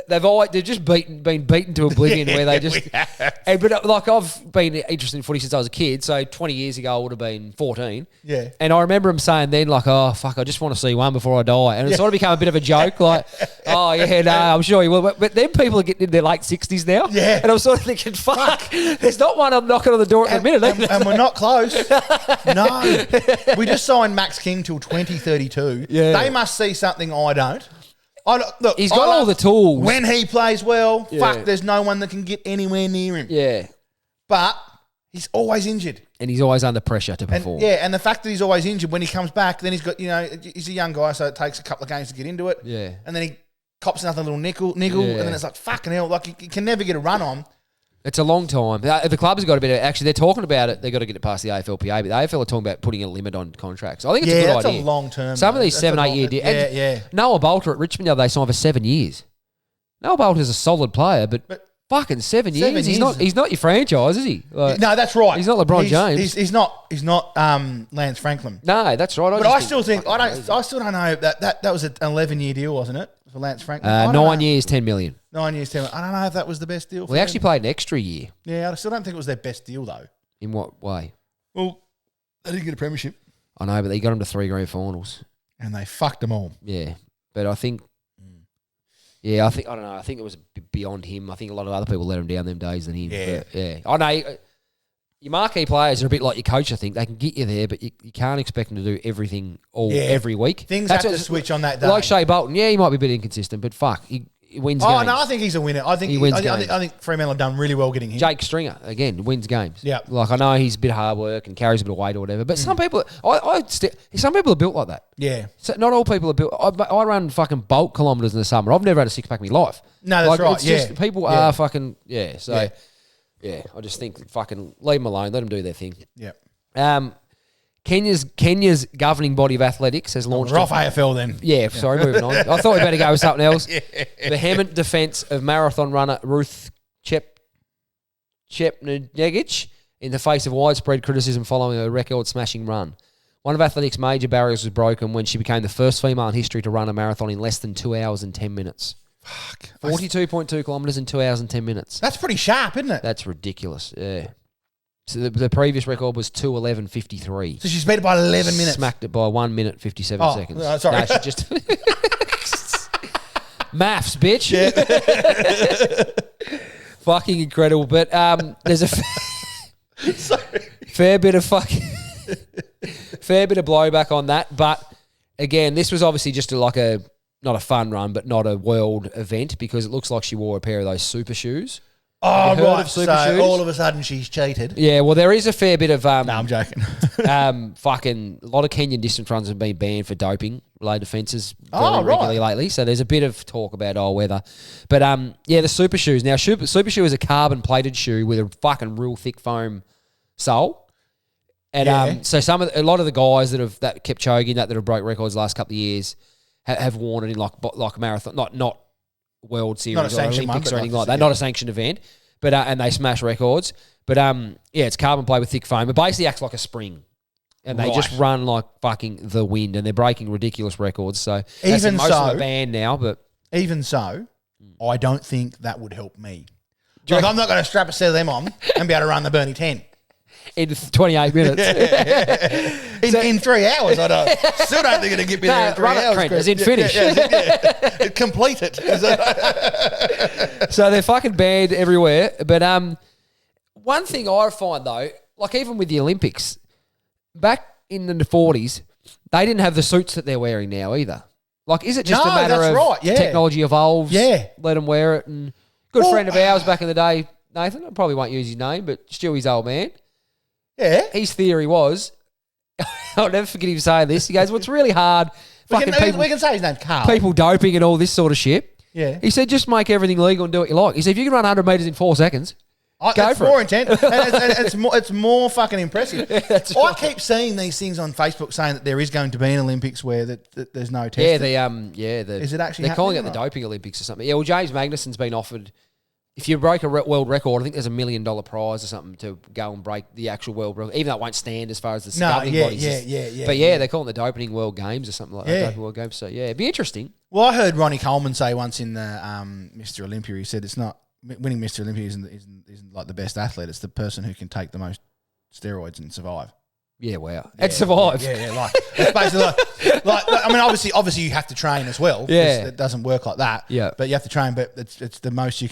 B: they've just been beaten to oblivion where they just... But like I've been interested in footy since I was a kid, so 20 years ago I would have been 14.
A: Yeah.
B: And I remember them saying then like, oh, fuck, I just want to see one before I die. And it sort of become a bit of a joke like, oh, yeah, no, I'm sure you will. But then people are getting in their late 60s now.
A: Yeah.
B: And I'm sort of thinking, fuck, there's not one I'm knocking on the door at the minute.
A: And we're not close. No. We just signed Max King till 2032.
B: Yeah.
A: They must see something I don't. Look,
B: he's got all the tools.
A: When he plays well, fuck, there's no one that can get anywhere near him.
B: Yeah.
A: But he's always injured.
B: And he's always under pressure to perform.
A: And the fact that he's always injured, when he comes back, then he's got, he's a young guy, so it takes a couple of games to get into it.
B: Yeah.
A: And then he cops another little niggle, and then it's like, fucking hell, like he can never get a run on.
B: It's a long time. The clubs have got a bit of... Actually, they're talking about it. They've got to get it past the AFLPA, but the AFL are talking about putting a limit on contracts. I think it's a good idea.
A: Yeah, that's a long term.
B: Some of these 7-8 year deals.
A: Yeah.
B: Noah Bolter at Richmond the other day signed for 7 years. Noah Bolter's a solid player, but fucking 7 years. He's not your franchise, is he?
A: Like, no, that's right.
B: He's not LeBron James.
A: He's not Lance Franklin.
B: No, that's right.
A: But I still don't know that was an 11-year deal, wasn't it, for Lance Franklin?
B: 9 years, 10 million.
A: 9 years, 10. I don't know if that was the best deal.
B: We actually played an extra year.
A: Yeah, I still don't think it was their best deal though.
B: In what way?
A: Well, they didn't get a premiership,
B: I know, but they got them to 3 grand finals.
A: and they fucked them all.
B: Yeah, but I think, I don't know. I think it was beyond him. I think a lot of other people let him down them days than him.
A: Yeah.
B: But, yeah. I know. Your marquee players are a bit like your coach, I think. They can get you there, but you can't expect them to do everything every week.
A: Things have to switch on that day.
B: Like Shea Bolton, he might be a bit inconsistent, but fuck, he wins games.
A: Oh, no, I think he's a winner. I think
B: He wins
A: I
B: games.
A: think Fremantle have done really well getting him.
B: Jake Stringer, again, wins games.
A: Yeah.
B: Like, I know he's a bit hard work and carries a bit of weight or whatever, but some people, some people are built like that.
A: Yeah.
B: So not all people are built. I run fucking bulk kilometres in the summer. I've never had a six-pack in my life.
A: No, that's right.
B: It's just people are fucking, so...
A: Yeah.
B: Yeah, I just think fucking leave them alone. Let them do their thing.
A: Yeah.
B: Kenya's governing body of athletics has launched.
A: We're off AFL then.
B: Yeah, sorry, moving on. I thought we better go with something else. Vehement defence of marathon runner Ruth Chepnegich in the face of widespread criticism following a record-smashing run. One of athletics' major barriers was broken when she became the first female in history to run a marathon in less than 2 hours and 10 minutes.
A: Fuck.
B: 42.2 kilometres in 2 hours and 10 minutes.
A: That's pretty sharp, isn't it?
B: That's ridiculous, yeah. So the previous record was 2:11:53.
A: So she's beat it by 11 minutes.
B: Smacked it by 1 minute 57 seconds.
A: Sorry.
B: No, she just maths, bitch.
A: Yeah.
B: Fucking incredible. But there's a fair bit of blowback on that. But again, this was obviously just not a fun run, but not a world event because it looks like she wore a pair of those super shoes.
A: Oh, right.
B: So
A: So all of a sudden she's cheated.
B: Yeah, well, there is a fair bit of...
A: No, I'm joking.
B: fucking... A lot of Kenyan distance runs have been banned for doping-related offences
A: right.
B: regularly lately. So there's a bit of talk about, whether... But, the super shoes. Now, super shoe is a carbon-plated shoe with a fucking real thick foam sole. And so a lot of the guys that kept choking, that have broke records the last couple of years... have worn it in like a marathon, not World Series or Olympics or anything like that. Not a sanctioned event, but and they smash records. But it's carbon plate with thick foam. It basically acts like a spring, and they just run like fucking the wind, and they're breaking ridiculous records. So
A: even
B: most
A: so,
B: of the band now, but
A: even so, I don't think that would help me. Like, I'm not going to strap a set of them on and be able to run the Bernie 10.
B: in 28 minutes.
A: In 3 hours, still don't think it'll get me there in 3 hours.
B: Crent, as in finish.
A: Complete it.
B: So they're fucking banned everywhere. But one thing I find though, like even with the Olympics, back in the 40s, they didn't have the suits that they're wearing now either. Like, is it just a matter of technology evolves?
A: Yeah.
B: Let them wear it. And good friend of ours back in the day, Nathan, I probably won't use his name, but Stewie's old man.
A: Yeah.
B: His theory was, I'll never forget him saying this. He goes, well, it's really hard.
A: We can say his name's Carl.
B: People doping and all this sort of shit.
A: Yeah.
B: He said, just make everything legal and do what you like. He said, if you can run 100 metres in 4 seconds, go for
A: more
B: it.
A: intense. And it's more fucking impressive. I keep seeing these things on Facebook saying that there is going to be an Olympics where that there's no testing.
B: Is
A: it actually
B: they're calling it the
A: happening,
B: doping Olympics or something. Yeah, well, James Magnussen's been offered, if you break a world record, I think there's $1 million prize or something to go and break the actual world record, even though it won't stand as far as the governing bodies. But they're calling it the Doping World Games or something like that. Doping World Games. So yeah, it'd be interesting.
A: Well, I heard Ronnie Coleman say once in the Mr. Olympia, he said it's not winning Mr. Olympia isn't like the best athlete. It's the person who can take the most steroids and survive.
B: Yeah, wow. And survive.
A: Yeah, like it's basically like I mean, obviously you have to train as well.
B: Yeah,
A: it doesn't work like that.
B: Yeah,
A: but you have to train. But it's the most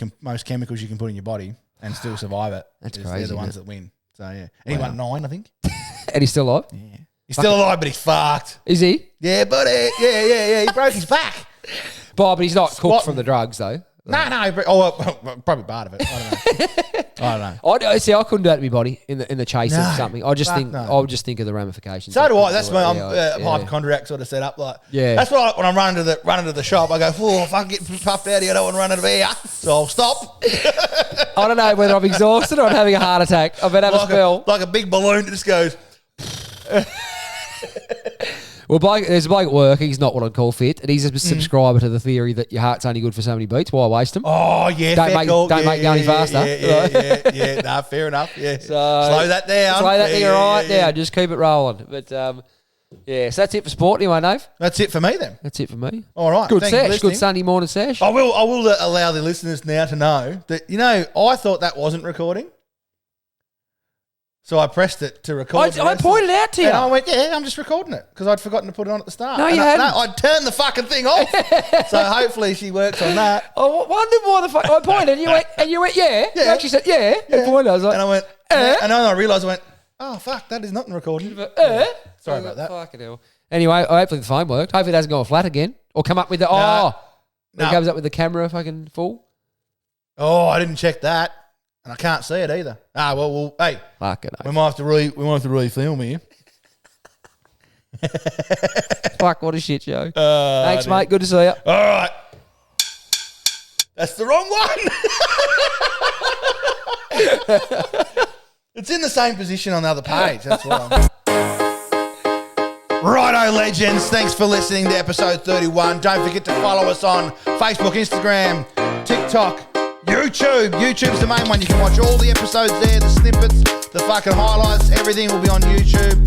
A: chemicals you can put in your body and still survive it.
B: That's crazy.
A: They're the ones that win. So yeah, and he won 9, I think.
B: And he's still alive.
A: Yeah, he's still alive, but he's fucked.
B: Is he?
A: Yeah, buddy. Yeah. He broke his back.
B: But he's not cooked from the drugs though.
A: No. Probably part of it. I don't know.
B: I couldn't do that to my body in the chase of something. I would just think of the ramifications.
A: So do I. That's when I'm hypochondriac sort of set up. Like, that's why when I'm running to the shop, I go, oh, if I get puffed out here, I don't want to run out of here. So I'll stop.
B: I don't know whether I'm exhausted or I'm having a heart attack. I better have a spell.
A: Like a big balloon that just goes.
B: Well, there's a bloke at work. He's not what I'd call fit, and he's a subscriber to the theory that your heart's only good for so many beats. Why waste them?
A: Oh yeah,
B: don't make go any faster.
A: Yeah. No, fair enough. Yeah, so slow that down.
B: Slow that thing right now. Just keep it rolling. But Yeah, so that's it for sport anyway, Dave.
A: That's it for me then.
B: That's it for me.
A: All right.
B: Good
A: thank you for
B: sesh. Good
A: listening.
B: Sunday morning sesh.
A: I will allow the listeners now to know that, I thought that wasn't recording. So I pressed it to record.
B: I pointed out to you.
A: And I went, yeah, I'm just recording it because I'd forgotten to put it on at the start.
B: No, you hadn't.
A: I'd turned the fucking thing off. So hopefully she works on that.
B: I wondered why the fuck I pointed and you went, yeah. You actually said, yeah. And pointed. I was like,
A: And I went, and then I realised, I went, oh, fuck, that is not in recording. Sorry about that.
B: Fucking hell. Anyway, hopefully the phone worked. Hopefully it hasn't gone flat again. Or come up with the, it comes up with the camera fucking full.
A: Oh, I didn't check that. And I can't see it either. Well, hey,
B: Fucking
A: we might have to really film here.
B: Fuck, what a shit show. Thanks, mate. Good to see you.
A: All right. That's the wrong one. It's in the same position on the other page. That's why. Righto, legends. Thanks for listening to episode 31. Don't forget to follow us on Facebook, Instagram, TikTok, YouTube. YouTube's the main one. You can watch all the episodes there, the snippets, the fucking highlights. Everything will be on YouTube.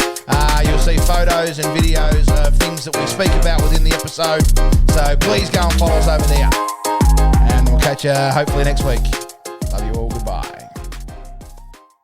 A: You'll see photos and videos of things that we speak about within the episode. So please go and follow us over there. And we'll catch you hopefully next week.